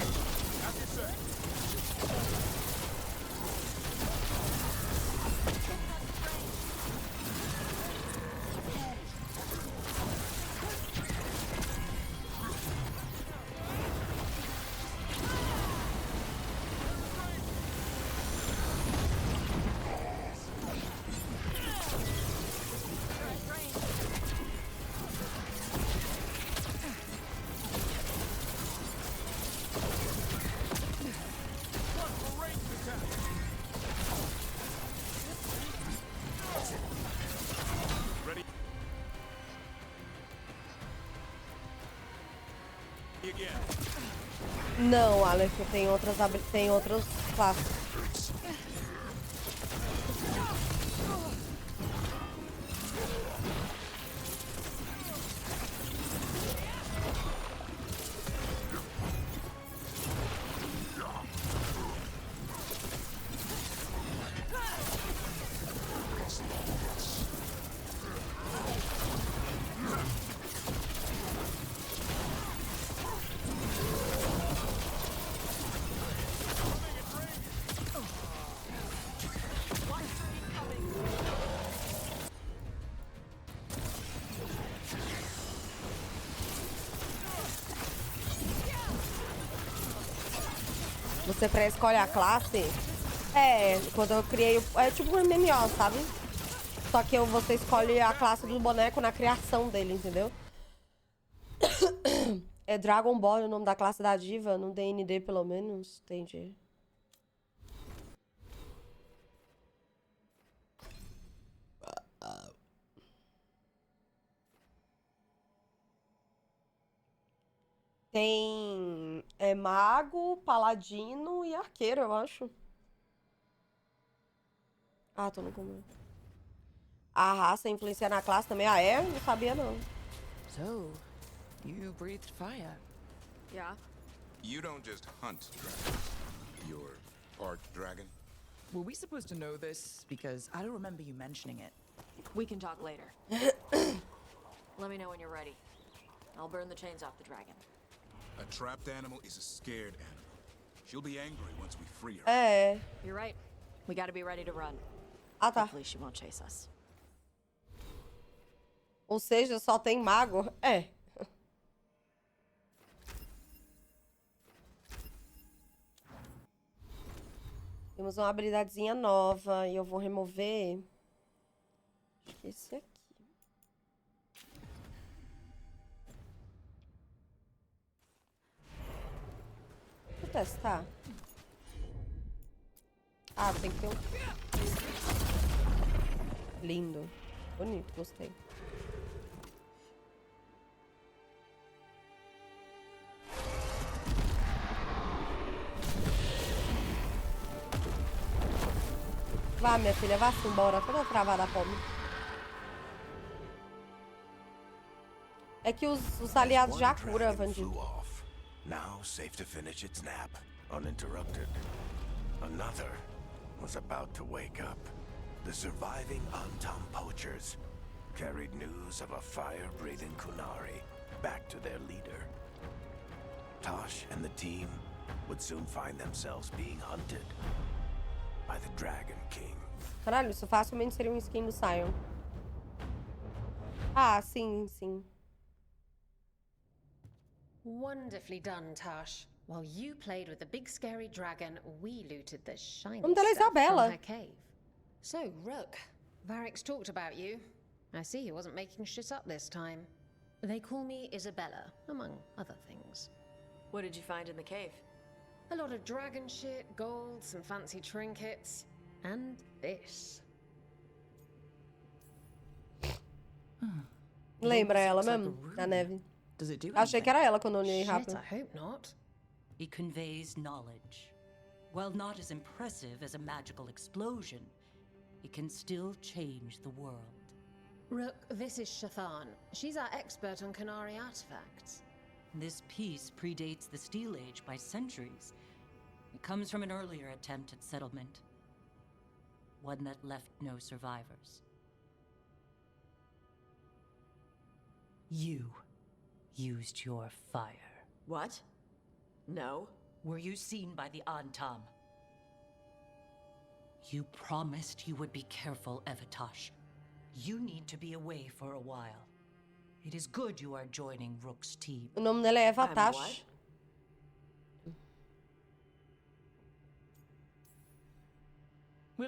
Não, Aleph, tem outras classes. Você pré-escolhe a classe? É, quando eu criei... É tipo um MMO, sabe? Só que você escolhe a classe do boneco na criação dele, entendeu? É Dragon Ball o nome da classe da diva, no D&D pelo menos. Entendi. Tem mago, paladino e arqueiro, eu acho. Ah, tô no comando. A raça influencia na classe também. Ah, é? Não sabia, não. So, you breathed fire. Yeah. You don't just hunt dragons. You're part dragon? Were we supposed to know this? Because I don't remember you mentioning it. We can talk later. Let me know when you're ready. I'll burn the chains off the dragon. A trapped animal is a scared animal. She'll be angry once we free her. É. You're right. We gotta be ready to run. Ah, tá. Hopefully she won't chase us. Ou seja, só tem mago? É. Temos uma habilidadezinha nova e eu vou remover. Acho que esse aqui. Vou testar. Ah, tem que ter um... Lindo. Bonito, gostei. Vá, minha filha, vá-se embora. Toda travada a fome. É que os aliados já curam, Vandy. Now safe to finish its nap, uninterrupted. Another was about to wake up. The surviving Antam poachers carried news of a fire-breathing Kunari back to their leader. Tosh and the team would soon find themselves being hunted by the Dragon King. Caralho, isso facilmente seria skin do Sion. Ah, sim, sim. Wonderfully done, Tosh. While you played with the big scary dragon, we looted the shiny Vamos dela, stuff Isabela. from her cave. So, Rook, Varric's talked about you. I see he wasn't making shit up this time. They call me Isabella, among other things. What did you find in the cave? A lot of dragon shit, gold, some fancy trinkets, and this. Lembra ela mesmo? Da neve. Does it do Achei que era ela quando eu olhei rápido. Shit, I hope not. It conveys knowledge. While not as impressive as a magical explosion, it can still change the world. Rook, this is Shathan. She's our expert on Kunari artifacts. This piece predates the Steel Age by centuries. It comes from an earlier attempt at settlement. One that left no survivors. You used your fire. What? No. Were you seen by the Antam? You promised you would be careful, Evatosh. You need to be away for a while. It is good you are joining Rook's team. O nome dela é Evatosh.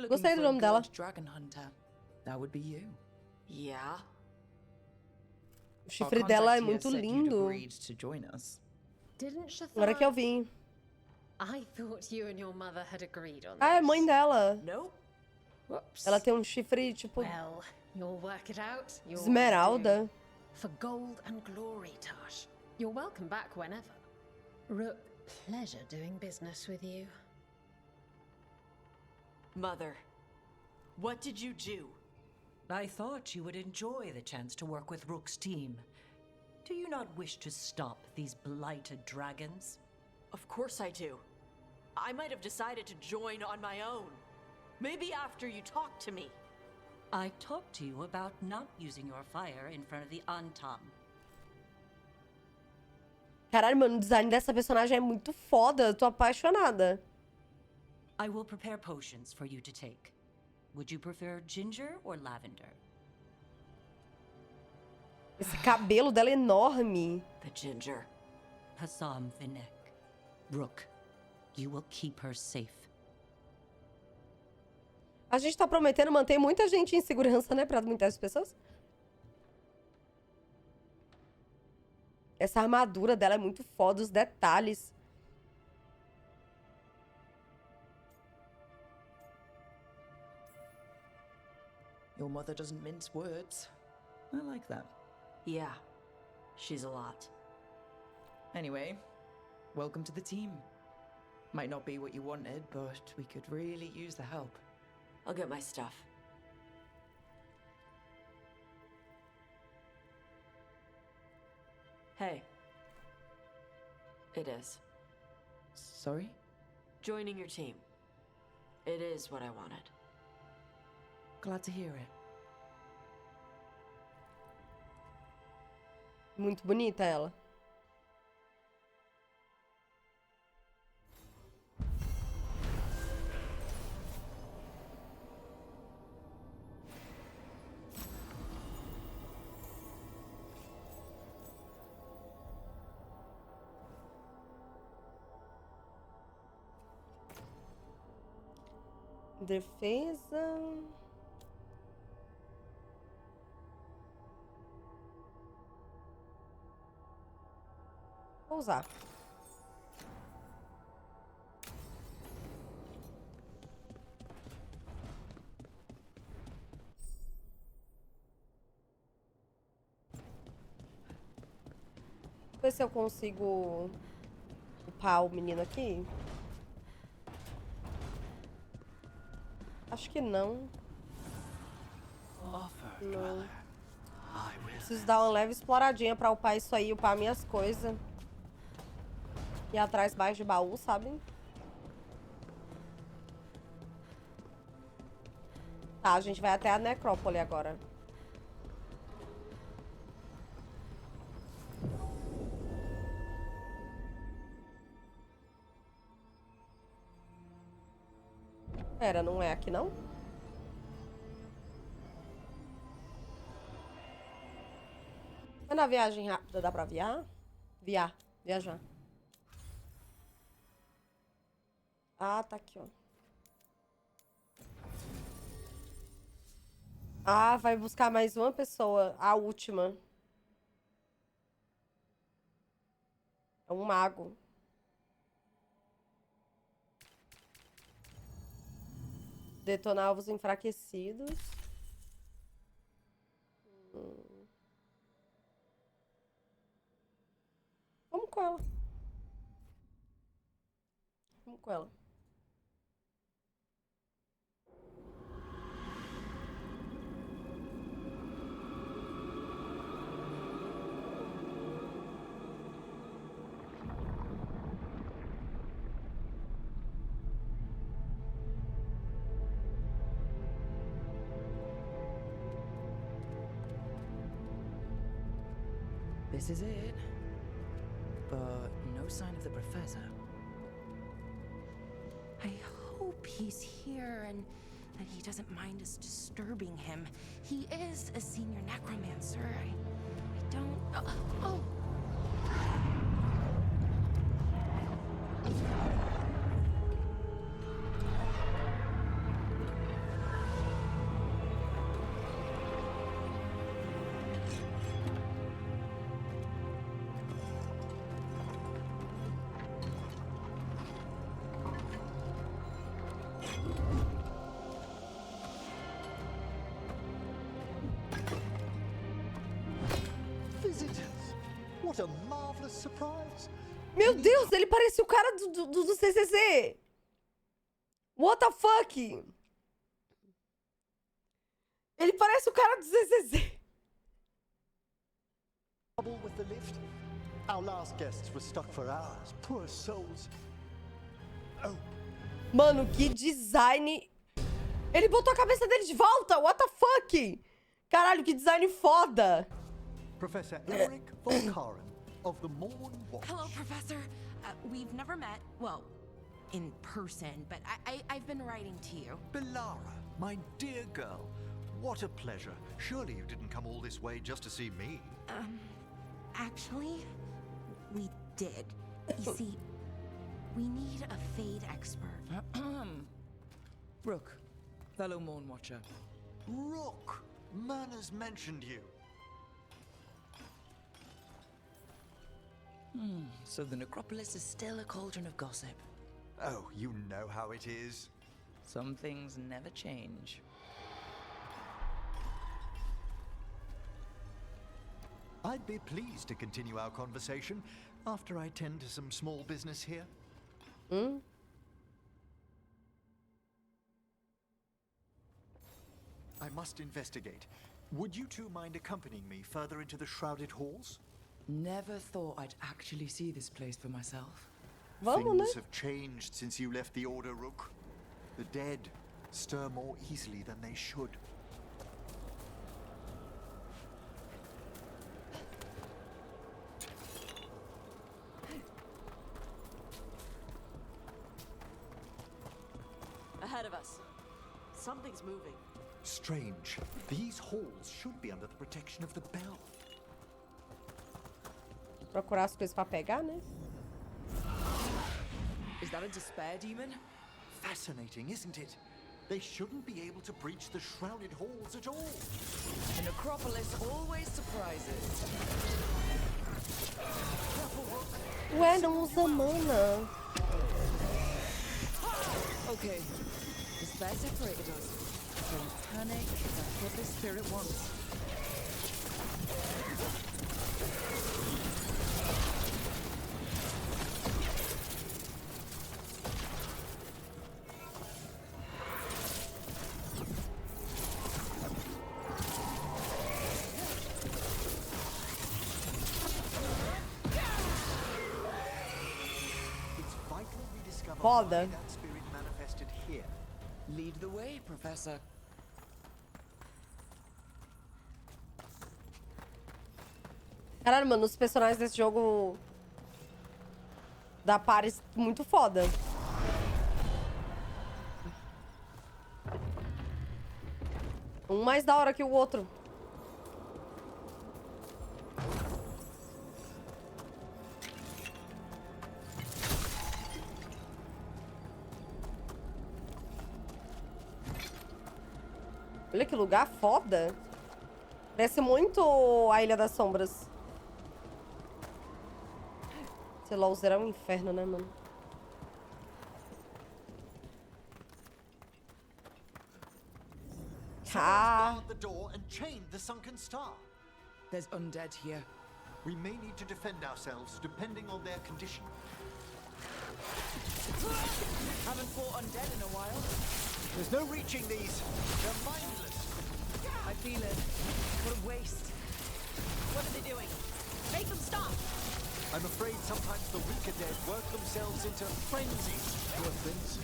Gostei do nome dela. Dragon hunter. That would be you. Yeah. O chifre dela é muito lindo. Didn't Shathan... Agora que eu vi. I thought you and your mother had agreed on this. Ah, é mãe dela. No. Whoops. Ela tem um chifre tipo Well, you'll work it out. You always esmeralda. do. For gold and glory, Tosh. You're welcome back whenever. Rook, pleasure doing business with you. Mother, what did you do? I thought you would enjoy the chance to work with Rook's team. Do you not wish to stop these blighted dragons? Of course I do. I might have decided to join on my own. Maybe after you talked to me. I talked to you about not using your fire in front of the Antam. Caralho, mano, o design dessa personagem é muito foda. Eu tô apaixonada. I will prepare potions for you to take. Would you prefer ginger or lavender? Esse cabelo dela é enorme. The ginger. Hassam Vinek. Rook, you will keep her safe. A gente tá prometendo manter muita gente em segurança, né? Pra muitas pessoas. Essa armadura dela é muito foda, os detalhes. Your mother doesn't mince words. I like that. Yeah, she's a lot. Anyway, welcome to the team. Might not be what you wanted, but we could really use the help. I'll get my stuff. Hey. It is. Sorry? Joining your team. It is what I wanted. Glad to hear it. Muito bonita ela. Defesa. Vou usar. Vou ver se eu consigo upar o menino aqui. Acho que não. Não. Preciso dar uma leve exploradinha pra upar isso aí, upar minhas coisas. E atrás mais de baú, sabe? Tá, a gente vai até a necrópole agora. Pera, não é aqui não? É na viagem rápida, dá pra viajar. Ah, tá aqui, ó. Ah, vai buscar mais uma pessoa, a última. É um mago. Detonar alvos enfraquecidos. Vamos com ela. Vamos com ela. This is it. But no sign of the professor. I hope he's here and that he doesn't mind us disturbing him. He is a senior necromancer. I don't... Oh! What a marvelous surprise. Meu Deus, ele parece o cara do CCC. What the fuck? Ele parece o cara do CCC. Trouble with the lift? Our last guests were stuck for hours. Poor souls. Oh. Mano, que design. Ele botou a cabeça dele de volta. What the fuck? Caralho, que design foda. Professor Eric Volkaren of the Morn Watch. Hello, Professor. We've never met, well, in person, but I've been writing to you. Belara, my dear girl, what a pleasure. Surely you didn't come all this way just to see me. Actually, we did. You see, we need a Fade expert. Rook, fellow Morn Watcher. Rook, Myrna's mentioned you. So the necropolis is still a cauldron of gossip. Oh, you know how it is. Some things never change. I'd be pleased to continue our conversation after I tend to some small business here. I must investigate. Would you two mind accompanying me further into the shrouded halls? Never thought I'd actually see this place for myself. Things have changed since you left the Order, Rook. The dead stir more easily than they should. Ahead of us. Something's moving. Strange. These halls should be under the protection of the bell. Procurar as coisas pra pegar, né? Is that a despair demon? Fascinating, isn't it? They shouldn't be able to breach the shrouded halls at all. The necropolis always surprises. Ué, não usa mana. Okay, despair separated us. Don't panic, that's what this spirit wants. Foda. Lead the way, Professor. Caralho, mano, os personagens desse jogo da Paris muito foda. Um mais da hora que o outro. Olha que lugar foda. Parece muito a Ilha das Sombras. Sei lá, o Zero é um inferno, né, mano? There's undead here. We may need to defend ourselves, depending on their condition. Haven't fought undead in a while. There's no reaching these. They're mindless. I feel it. What a waste. What are they doing? Make them stop! I'm afraid sometimes the weaker dead work themselves into frenzies. Poor things.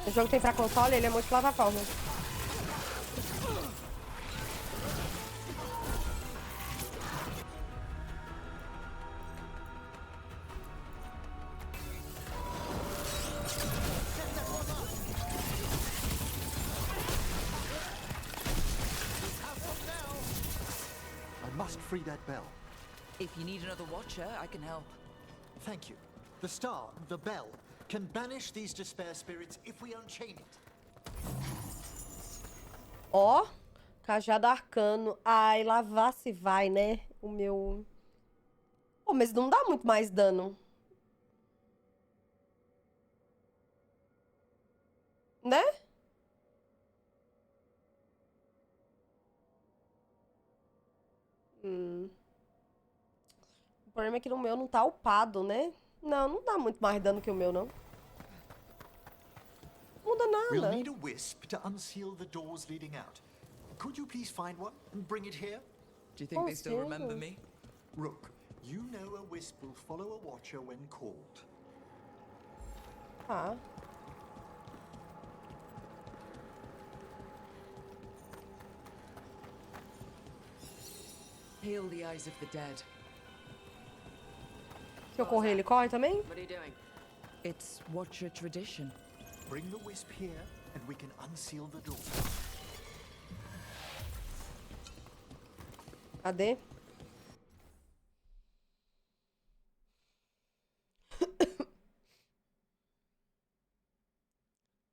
O jogo tem pra console, ele é multiplataforma. Free that bell. If you need another watcher, I can help. Thank you. The star, the bell, can banish these despair spirits if we unchain it. Ó, cajado arcano. Ai, lá vá se vai, né? O meu... Pô, mas não dá muito mais dano. Né? O problema é que no meu não tá upado, né? Não, não dá muito mais dano que o meu, não. Não muda nada. We'll need a wisp to unseal the doors leading out. Could you please find one and bring it here? Do you think they still remember me? Rook, you know a wisp will follow a watcher when called. Ah. Heal the eyes of the dead. Se eu correr, ele corre também? What are you doing? It's watcher tradition. Bring the wisp here and we can unseal the door. Cadê?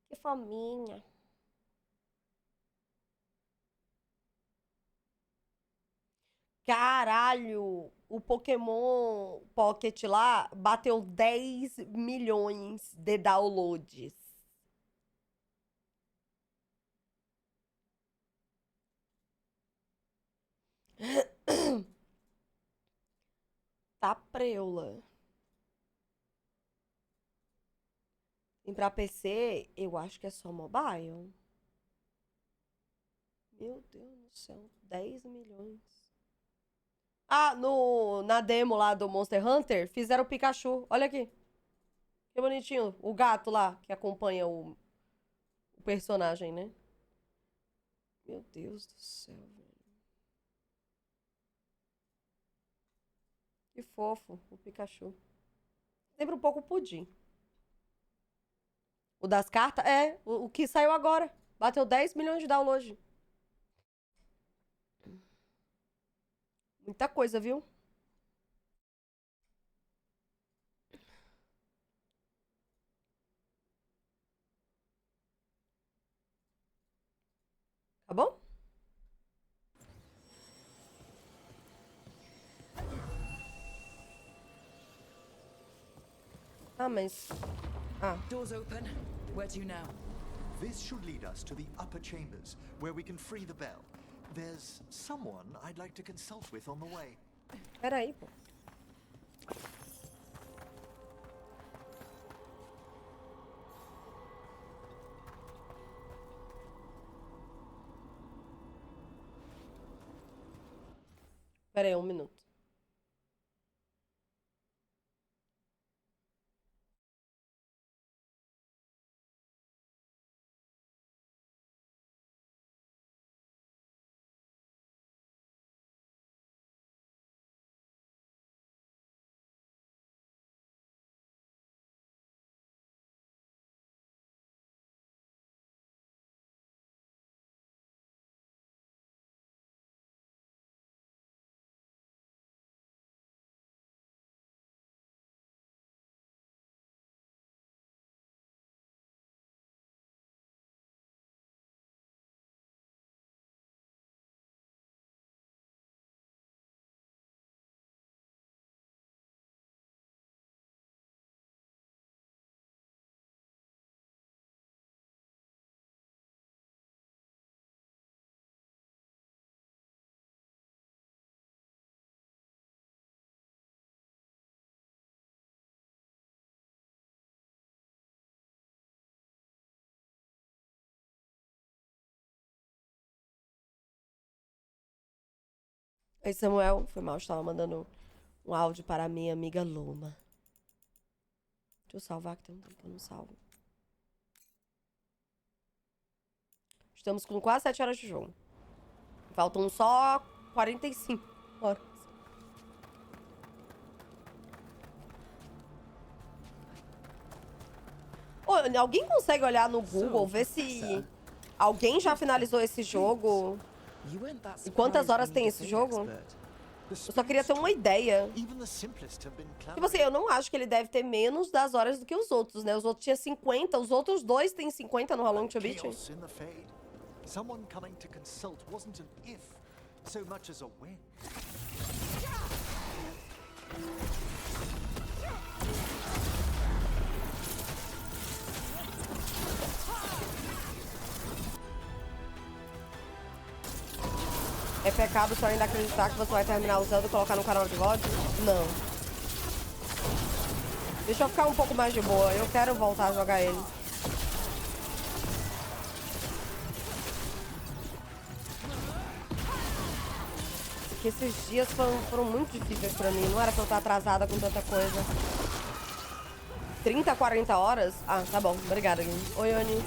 Que fominha. Caralho! O Pokémon Pocket lá bateu 10 milhões de downloads. Tá preula. E pra PC, eu acho que é só mobile. Meu Deus do céu, 10 milhões. Ah, na demo lá do Monster Hunter, fizeram o Pikachu. Olha aqui. Que bonitinho. O gato lá, que acompanha o personagem, né? Meu Deus do céu, velho. Que fofo, o Pikachu. Lembra um pouco o Pudim. O das cartas? É, o que saiu agora. Bateu 10 milhões de downloads. Muita coisa, viu? Tá bom? Ah, mas... Ah. Doors open. Where to now? This should lead us to the upper chambers, where we can free the bell. There's someone I'd like to consult with on the way. Peraí, pô. Peraí, um minuto. Oi, Samuel. Foi mal, estava mandando um áudio para a minha amiga Luma. Deixa eu salvar, que tem um tempo que eu não salvo. Estamos com quase 7 horas de jogo. Faltam só 45 horas. Ô, alguém consegue olhar no Google, ver se alguém já finalizou esse jogo? E quantas horas tem esse jogo? Eu só queria ter uma ideia. Tipo assim, eu não acho que ele deve ter menos das horas do que os outros, né? Os outros tinham 50, os outros dois têm 50 no How Long to Beat. Someone coming to consult wasn't an if, so much as a when. É pecado só ainda acreditar que você vai terminar usando e colocar no canal de VOD? Não. Deixa eu ficar um pouco mais de boa. Eu quero voltar a jogar ele. Porque esses dias foram muito difíceis pra mim. Não era pra eu estar atrasada com tanta coisa. 30, 40 horas? Ah, tá bom. Obrigada, Gui. Oi, Ani.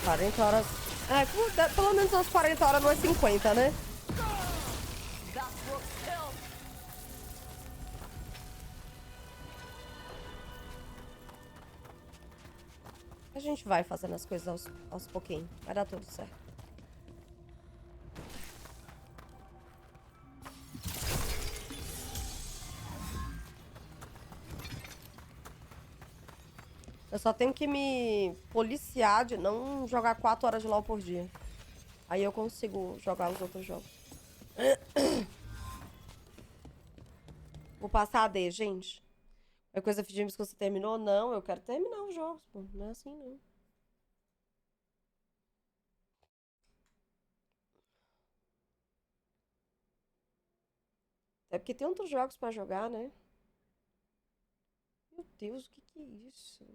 40 horas... É, pelo menos umas 40 horas não é 50, né? A gente vai fazendo as coisas aos pouquinhos. Vai dar tudo certo. Eu só tenho que me policiar de não jogar 4 horas de LoL por dia. Aí eu consigo jogar os outros jogos. Vou passar a D, gente. É coisa fingimos que você terminou? Não, eu quero terminar os jogos, pô. Não é assim, não. É porque tem outros jogos pra jogar, né? Meu Deus, o que é isso?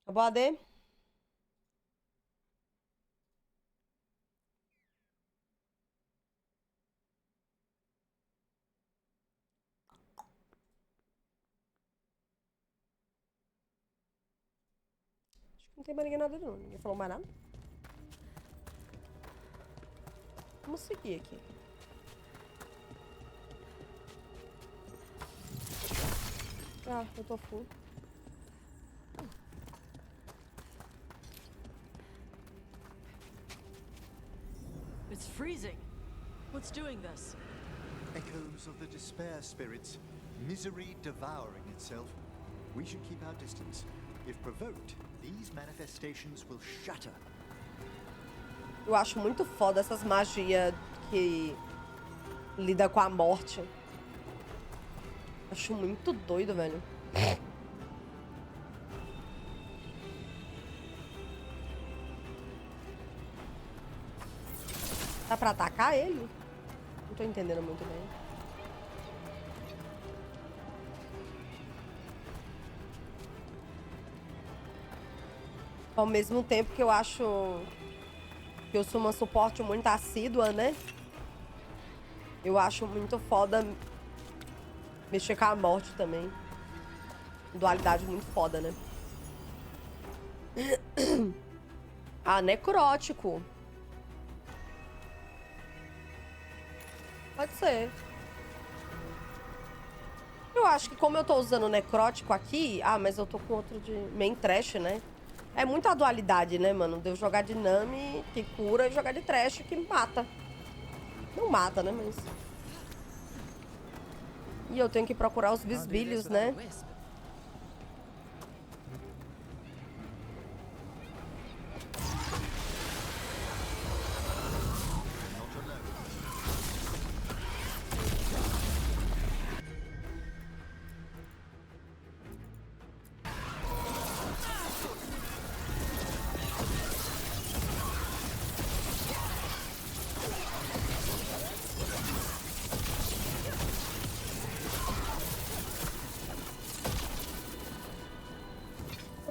Acabou a D? Não tem mais ninguém nada não. Ninguém falou mais nada. Vamos seguir aqui. Ah, eu tô full. It's freezing. What's doing this? Echoes of the despair spirits, misery devouring itself. We should keep our distance. If provoked, these manifestations will shatter. Eu acho muito foda essas magias que lida com a morte. Acho muito doido, velho. Dá pra atacar ele? Não tô entendendo muito bem. Ao mesmo tempo que eu acho que eu sou uma suporte muito assídua, né? Eu acho muito foda mexer com a morte também. Dualidade muito foda, né? Ah, necrótico. Pode ser. Eu acho que como eu tô usando necrótico aqui... Ah, mas eu tô com outro de main trash, né? É muita dualidade, né, mano? De eu jogar de Nami, que cura, e jogar de trash, que mata. Não mata, né, mas... E eu tenho que procurar os bisbilhos, né?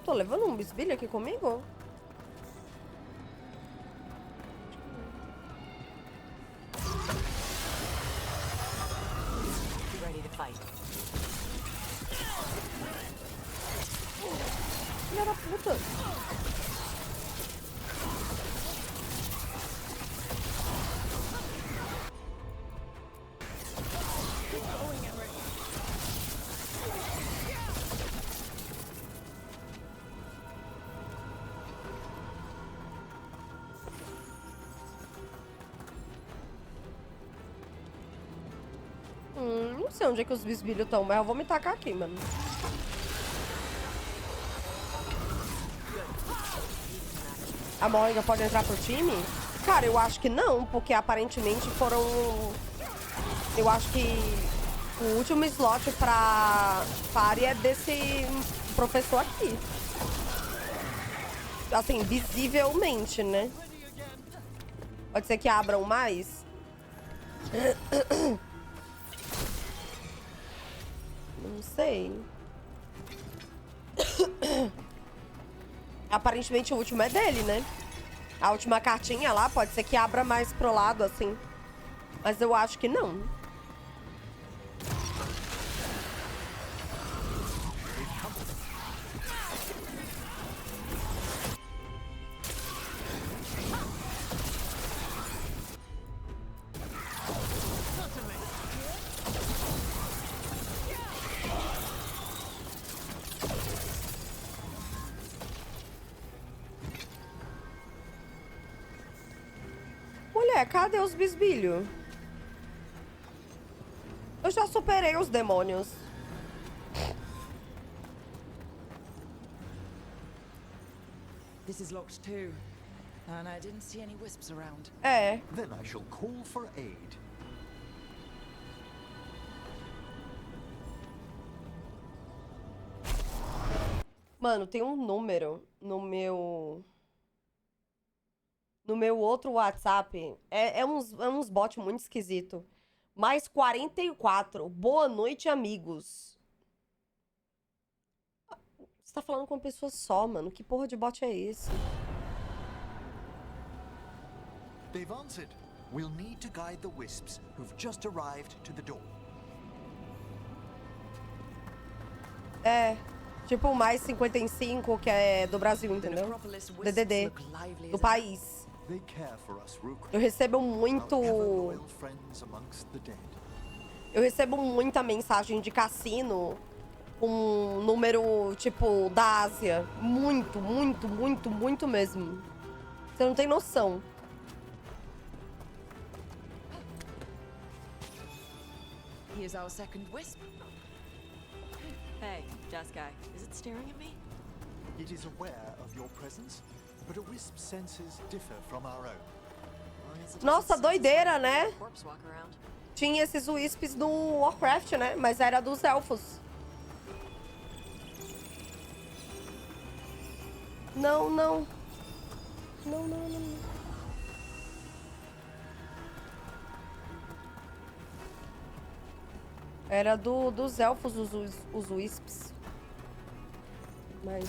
Tô levando um bisbilho aqui comigo? Filha da puta! Não sei onde é que os bisbilhos estão, mas eu vou me tacar aqui, mano. A Morrigan pode entrar pro time? Cara, eu acho que não, porque aparentemente foram... Eu acho que o último slot pra área é desse professor aqui. Assim, visivelmente, né? Pode ser que abram mais. Não sei. Aparentemente o último é dele, né? A última cartinha lá pode ser que abra mais pro lado, assim. Mas eu acho que não. Mulher, cadê os bisbilhos? Eu já superei os demônios. This is locked too, and I didn't see any wisps around. É. Then I shall call for aid. Mano, tem um número no meu outro WhatsApp. É uns bots muito esquisito. Mais 44. Boa noite, amigos. Você tá falando com uma pessoa só, mano. Que porra de bot é esse? They've answered. We'll need to guide the wisps who've just arrived to the door. É. Tipo o mais 55, que é do Brasil, entendeu? DDD. Do país. Eu recebo muito... Eu recebo muita mensagem de cassino com número, tipo, da Ásia. Muito, muito, muito, muito mesmo. Você não tem noção. Here's our second wisp. Hey, desk guy. Is it staring at me? It is aware of your presence, but a wisp's senses differ from our own. Nossa, doideira, né? Tinha esses wisps do Warcraft, né? Mas era dos elfos. Não, não. Não, não, não. Era dos elfos, os wisps. Mas...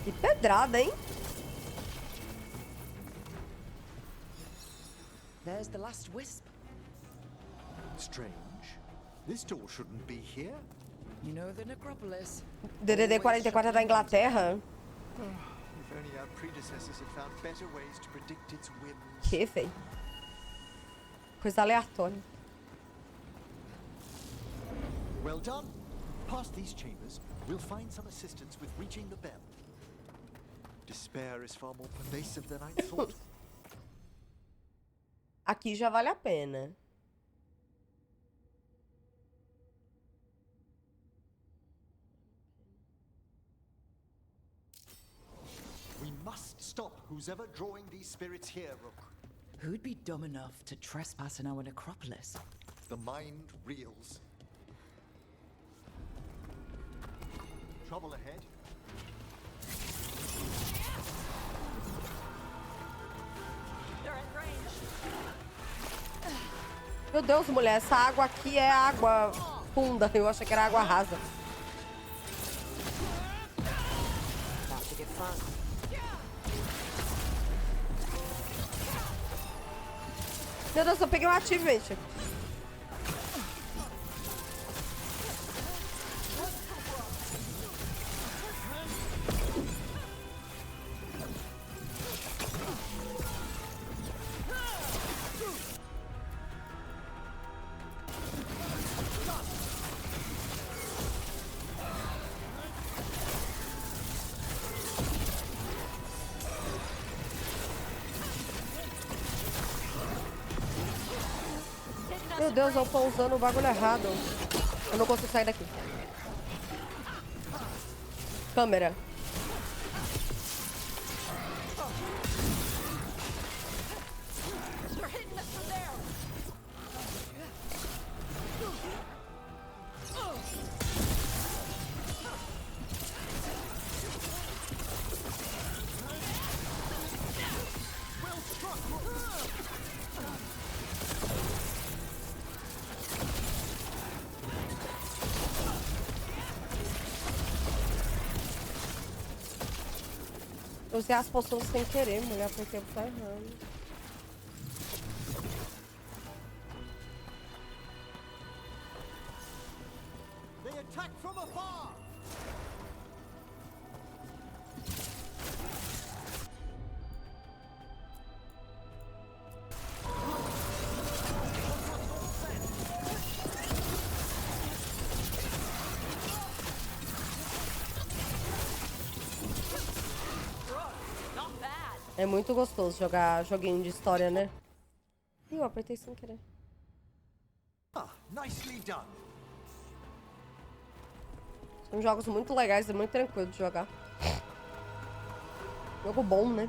Que pedrada, hein? There's the last wisp. Strange. This door shouldn't be here. You know the necropolis. DDD 44 é da Inglaterra. If only our predecessors had found better ways to predict its whims. Que feio. Coisa aleatória. Well done. Past these chambers, we'll find some assistance with reaching the bell. Despair is far more pervasive than I thought. Aqui já vale a pena. We must stop who's ever drawing these spirits here, Rook. Who'd be dumb enough to trespass in our necropolis? The mind reels. Trouble ahead. Meu Deus, mulher, essa água aqui é água funda. Eu achei que era água rasa. Meu Deus, eu peguei um achievement. Meu Deus, eu tô usando o bagulho errado. Eu não consigo sair daqui. Câmera. Eu usei as poções sem querer, mulher, porque eu tô errando. They attack from afar! É muito gostoso jogar joguinho de história, né? Ih, eu apertei sem querer. Ah, nicely done. São jogos muito legais, é muito tranquilo de jogar. Jogo bom, né?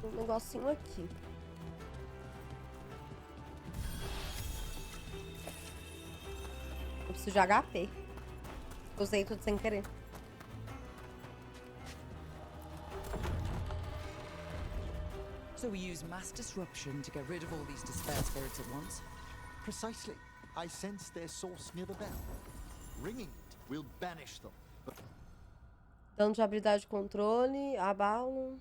Tem um negocinho aqui. Eu preciso de HP. Usei tudo sem querer. So we use mass disruption to get rid of all these despair spirits at once? Precisely. I sense their source near the bell. Ringing it will banish them. Dano de habilidade de controle, abalo.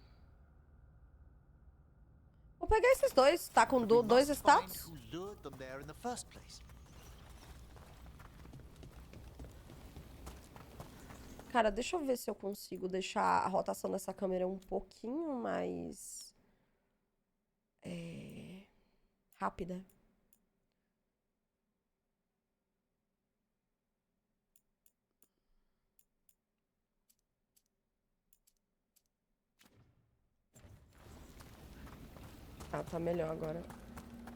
Vou pegar esses dois. Tá com dois status? Cara, deixa eu ver se eu consigo deixar a rotação dessa câmera um pouquinho mais... rápida. Tá melhor agora.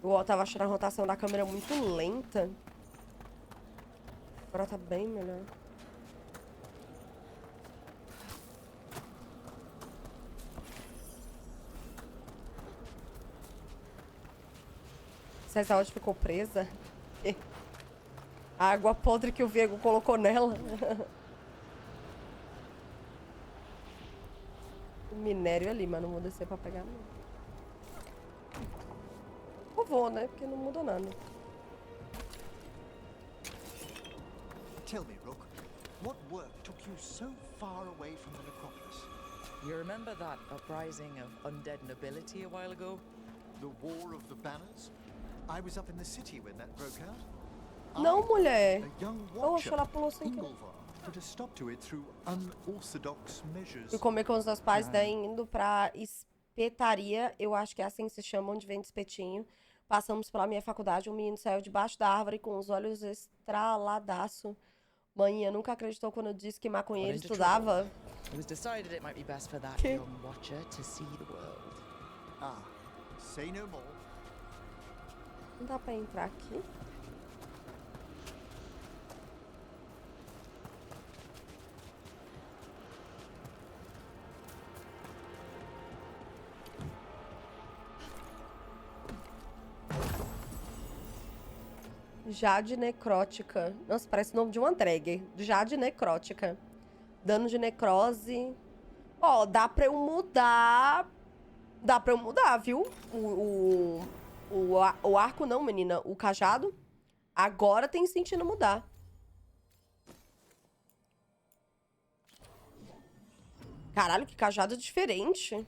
Eu tava achando a rotação da câmera muito lenta. Agora tá bem melhor. Se essa áudio ficou presa. A água podre que o Viego colocou nela. O minério ali, mas não vou descer pra pegar não. Eu vou, né? Porque não muda nada. Tell me, Rook, what work took you so far away from the necropolis? You remember that uprising of undead nobility a while ago? The War of the Banners? I was up in the city when that broke out. Não, mulher. Eu acho que ela pulou sem querer. Put a stop to it through unorthodox measures. Fui comer com os meus pais, daí indo pra espetaria, eu acho que é assim que se chama, onde vende espetinho. Passamos pela minha faculdade, um menino saiu debaixo da árvore com os olhos estraladaço. Mãe, nunca acreditou quando eu disse que maconheiro estudava. It was decided it might be best for that young watcher to see the world. Ah, say no more. Não dá pra entrar aqui? Jade necrótica. Nossa, parece o nome de uma drag. Jade necrótica. Dano de necrose. Ó, dá pra eu mudar. Dá pra eu mudar, viu? O arco não, menina. O cajado. Agora tem sentido mudar. Caralho, que cajado diferente.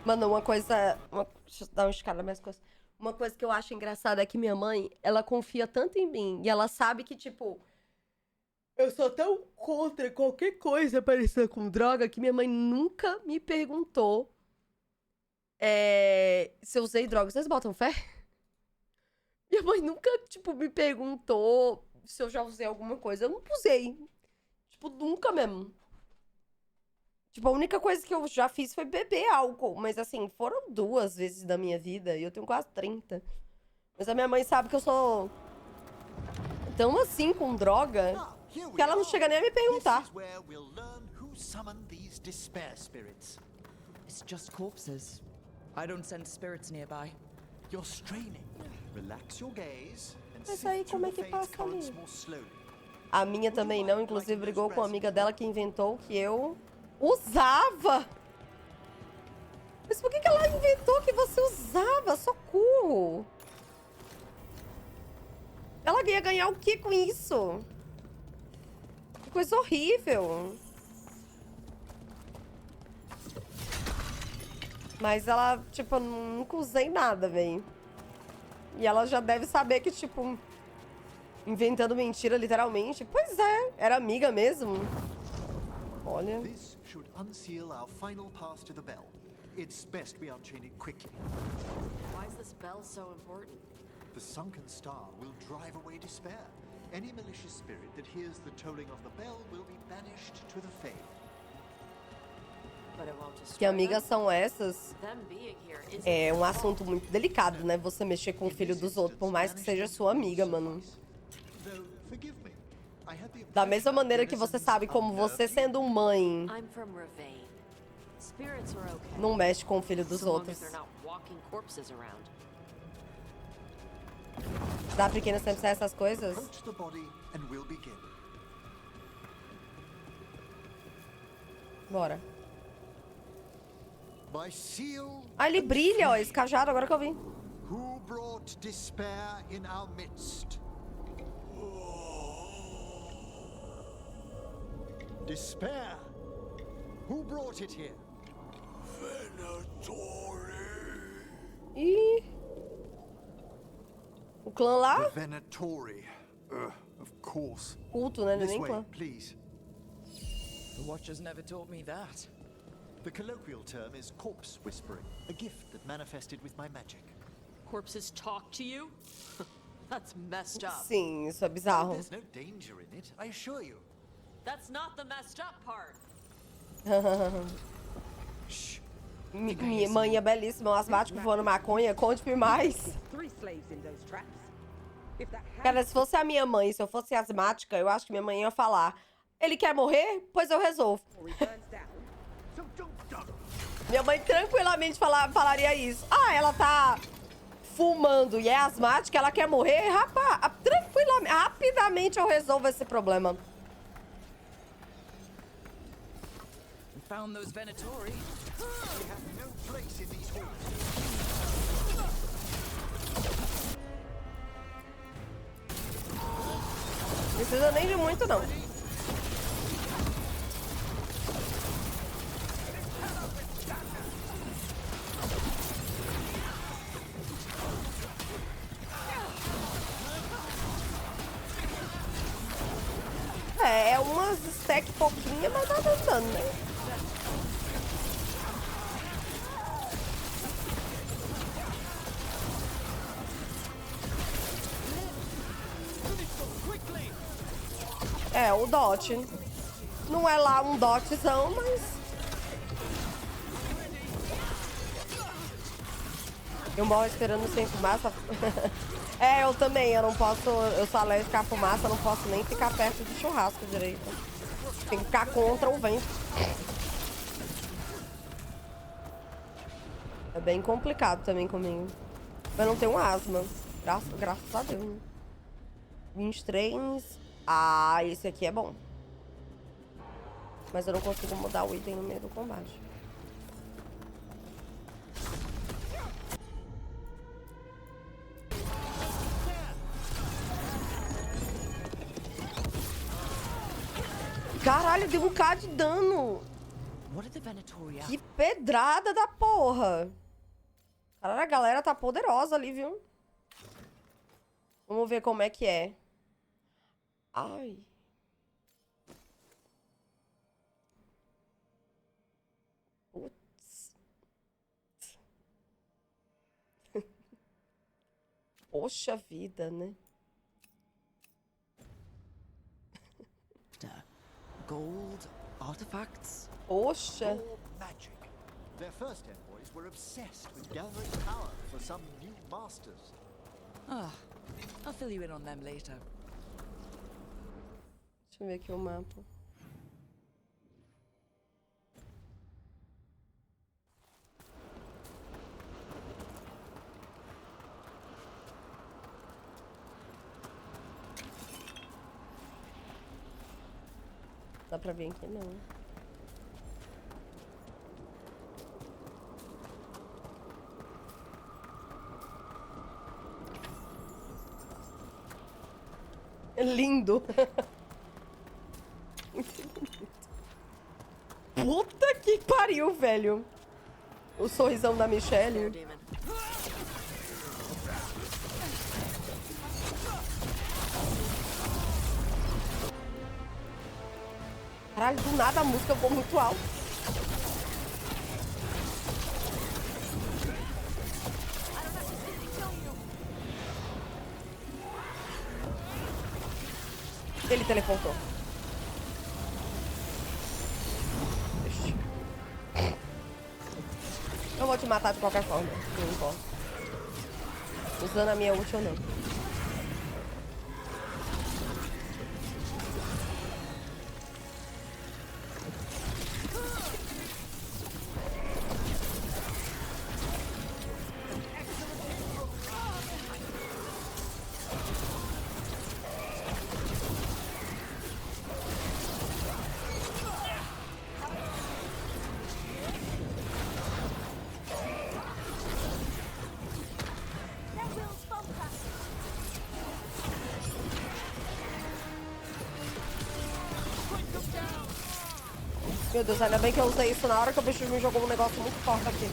Mano, uma coisa... Deixa eu dar uma escala mais coisas. Uma coisa que eu acho engraçada é que minha mãe, ela confia tanto em mim. E ela sabe que, tipo... Eu sou tão contra qualquer coisa parecida com droga que minha mãe nunca me perguntou se eu usei drogas. Vocês botam fé? Minha mãe nunca, tipo, me perguntou se eu já usei alguma coisa. Eu não usei. Tipo, nunca mesmo. Tipo, a única coisa que eu já fiz foi beber álcool. Mas, assim, foram 2 vezes da minha vida. E eu tenho quase 30. Mas a minha mãe sabe que eu sou tão assim com droga que ela não chega nem a me perguntar. It's just corpses. I don't sense spirits nearby. You're straining. Relax your gaze and Mas aí, sift como é through que the fate's passa ali? currents more slowly. A minha também não. Inclusive, brigou com a amiga dela que inventou que eu Usava? Mas por que ela inventou que você usava? Socorro! Ela ia ganhar o que com isso? Que coisa horrível. Mas ela, tipo, eu nunca usei nada, velho. E ela já deve saber que, tipo, inventando mentira, literalmente. Pois é, era amiga mesmo. Olha. This should unseal our final pass to the bell. It's best we unchain it quickly. Why is this bell so important? The sunken star will drive away despair. Any malicious spirit that hears the tolling of the bell will be banished to the Fae. Que amigas são essas? É um assunto muito delicado, né? Você mexer com o filho dos outros, por mais que seja sua amiga, mano. Da mesma maneira que você sabe como você sendo mãe não mexe com o filho dos outros. Da pequena sempre sai essas coisas? Bora. Ah, ele brilha, ó, esse cajado, agora que eu vi. Who brought despair in our midst? Despair? Who brought it here? Venatori. Ih. O clã lá? The Venatori. Of course. Culto, né? This Nem way, clã. please. The Watchers never taught me that. The colloquial term is corpse whispering, a gift that manifested with my magic. Corpses talk to you? That's messed up. Sim, isso é bizarro. There's no danger in it, I assure you. That's not the messed up part. Minha mãe é belíssima, um asmático voando maconha, conte-me mais. Cara, se fosse a minha mãe, se eu fosse asmática, eu acho que minha mãe ia falar: ele quer morrer? Pois eu resolvo. Minha mãe tranquilamente falaria isso. Ah, ela tá fumando e é asmática, ela quer morrer? Rapaz, tranquilamente, rapidamente eu resolvo esse problema. We found those Venatori. They have no place in these halls. Precisa nem de muito, não. É umas stack pouquinha, mas tá dando, né? É, o dot. Não é lá um dotzão, mas... Eu morro esperando sem fumaça. É, eu também, eu não posso... Eu sou alérgica à fumaça, eu não posso nem ficar perto de churrasco direito. Tem que ficar contra o vento. É bem complicado também comigo. Mas não tenho asma. Graças a Deus. 23... Ah, esse aqui é bom. Mas eu não consigo mudar o item no meio do combate. Caralho, deu um K de dano. Que pedrada da porra. Caralho, a galera tá poderosa ali, viu? Vamos ver como é que é. Ai. Putz. Poxa vida, né? Gold artifacts. Poxa. Magic. Their first envoys were obsessed with gathering power for some new masters. Ah, I'll fill you in on them later. Deixa eu ver aqui o mapa. Dá pra vir aqui, não. Lindo. Puta que pariu, velho. O sorrisão da Michelle. Caralho, do nada a música ficou muito alta. Ele teleportou. Eu vou te matar de qualquer forma. Não importa. Usando a minha ult ou não. Meu Deus, ainda bem que eu usei isso na hora que o bicho me jogou um negócio muito forte aqui.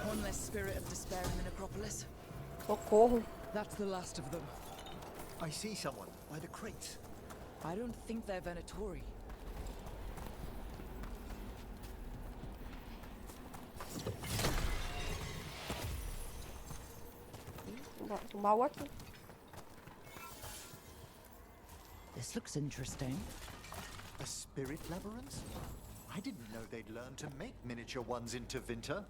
One less spirit of despair in the necropolis. Socorro. That's the last of them. I see someone by the crates. I don't think they're Venatori. Um baú aqui. This looks interesting. A spirit labyrinth? I didn't know they'd learn to make miniature ones into Vinter.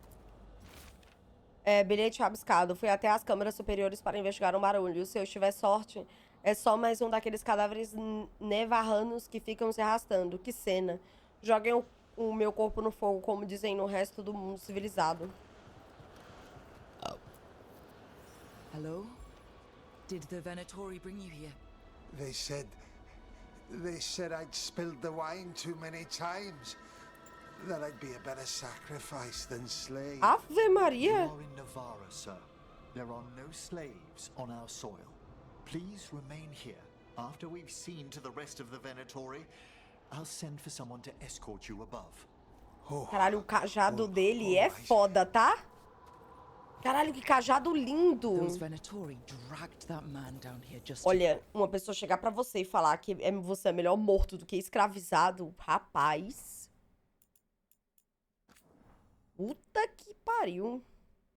Bilhete rabiscado. Fui até as câmaras superiores para investigar um barulho. Se eu tiver sorte, é só mais um daqueles cadáveres nevarranos que ficam se arrastando. Que cena. Joguem o meu corpo no fogo, como dizem no resto do mundo civilizado. Hello? Did the Venatori bring you here? They said I'd spilled the wine too many times. That I'd be a better sacrifice than slave. Ave Maria! You are in Navarra, sir. There are no slaves on our soil. Please remain here. After we've seen to the rest of the Venatori, I'll send for someone to escort you above. Caralho, o cajado dele é foda, tá? Caralho, que cajado lindo! Olha, uma pessoa chegar pra você e falar que você é melhor morto do que escravizado, rapaz. Puta que pariu.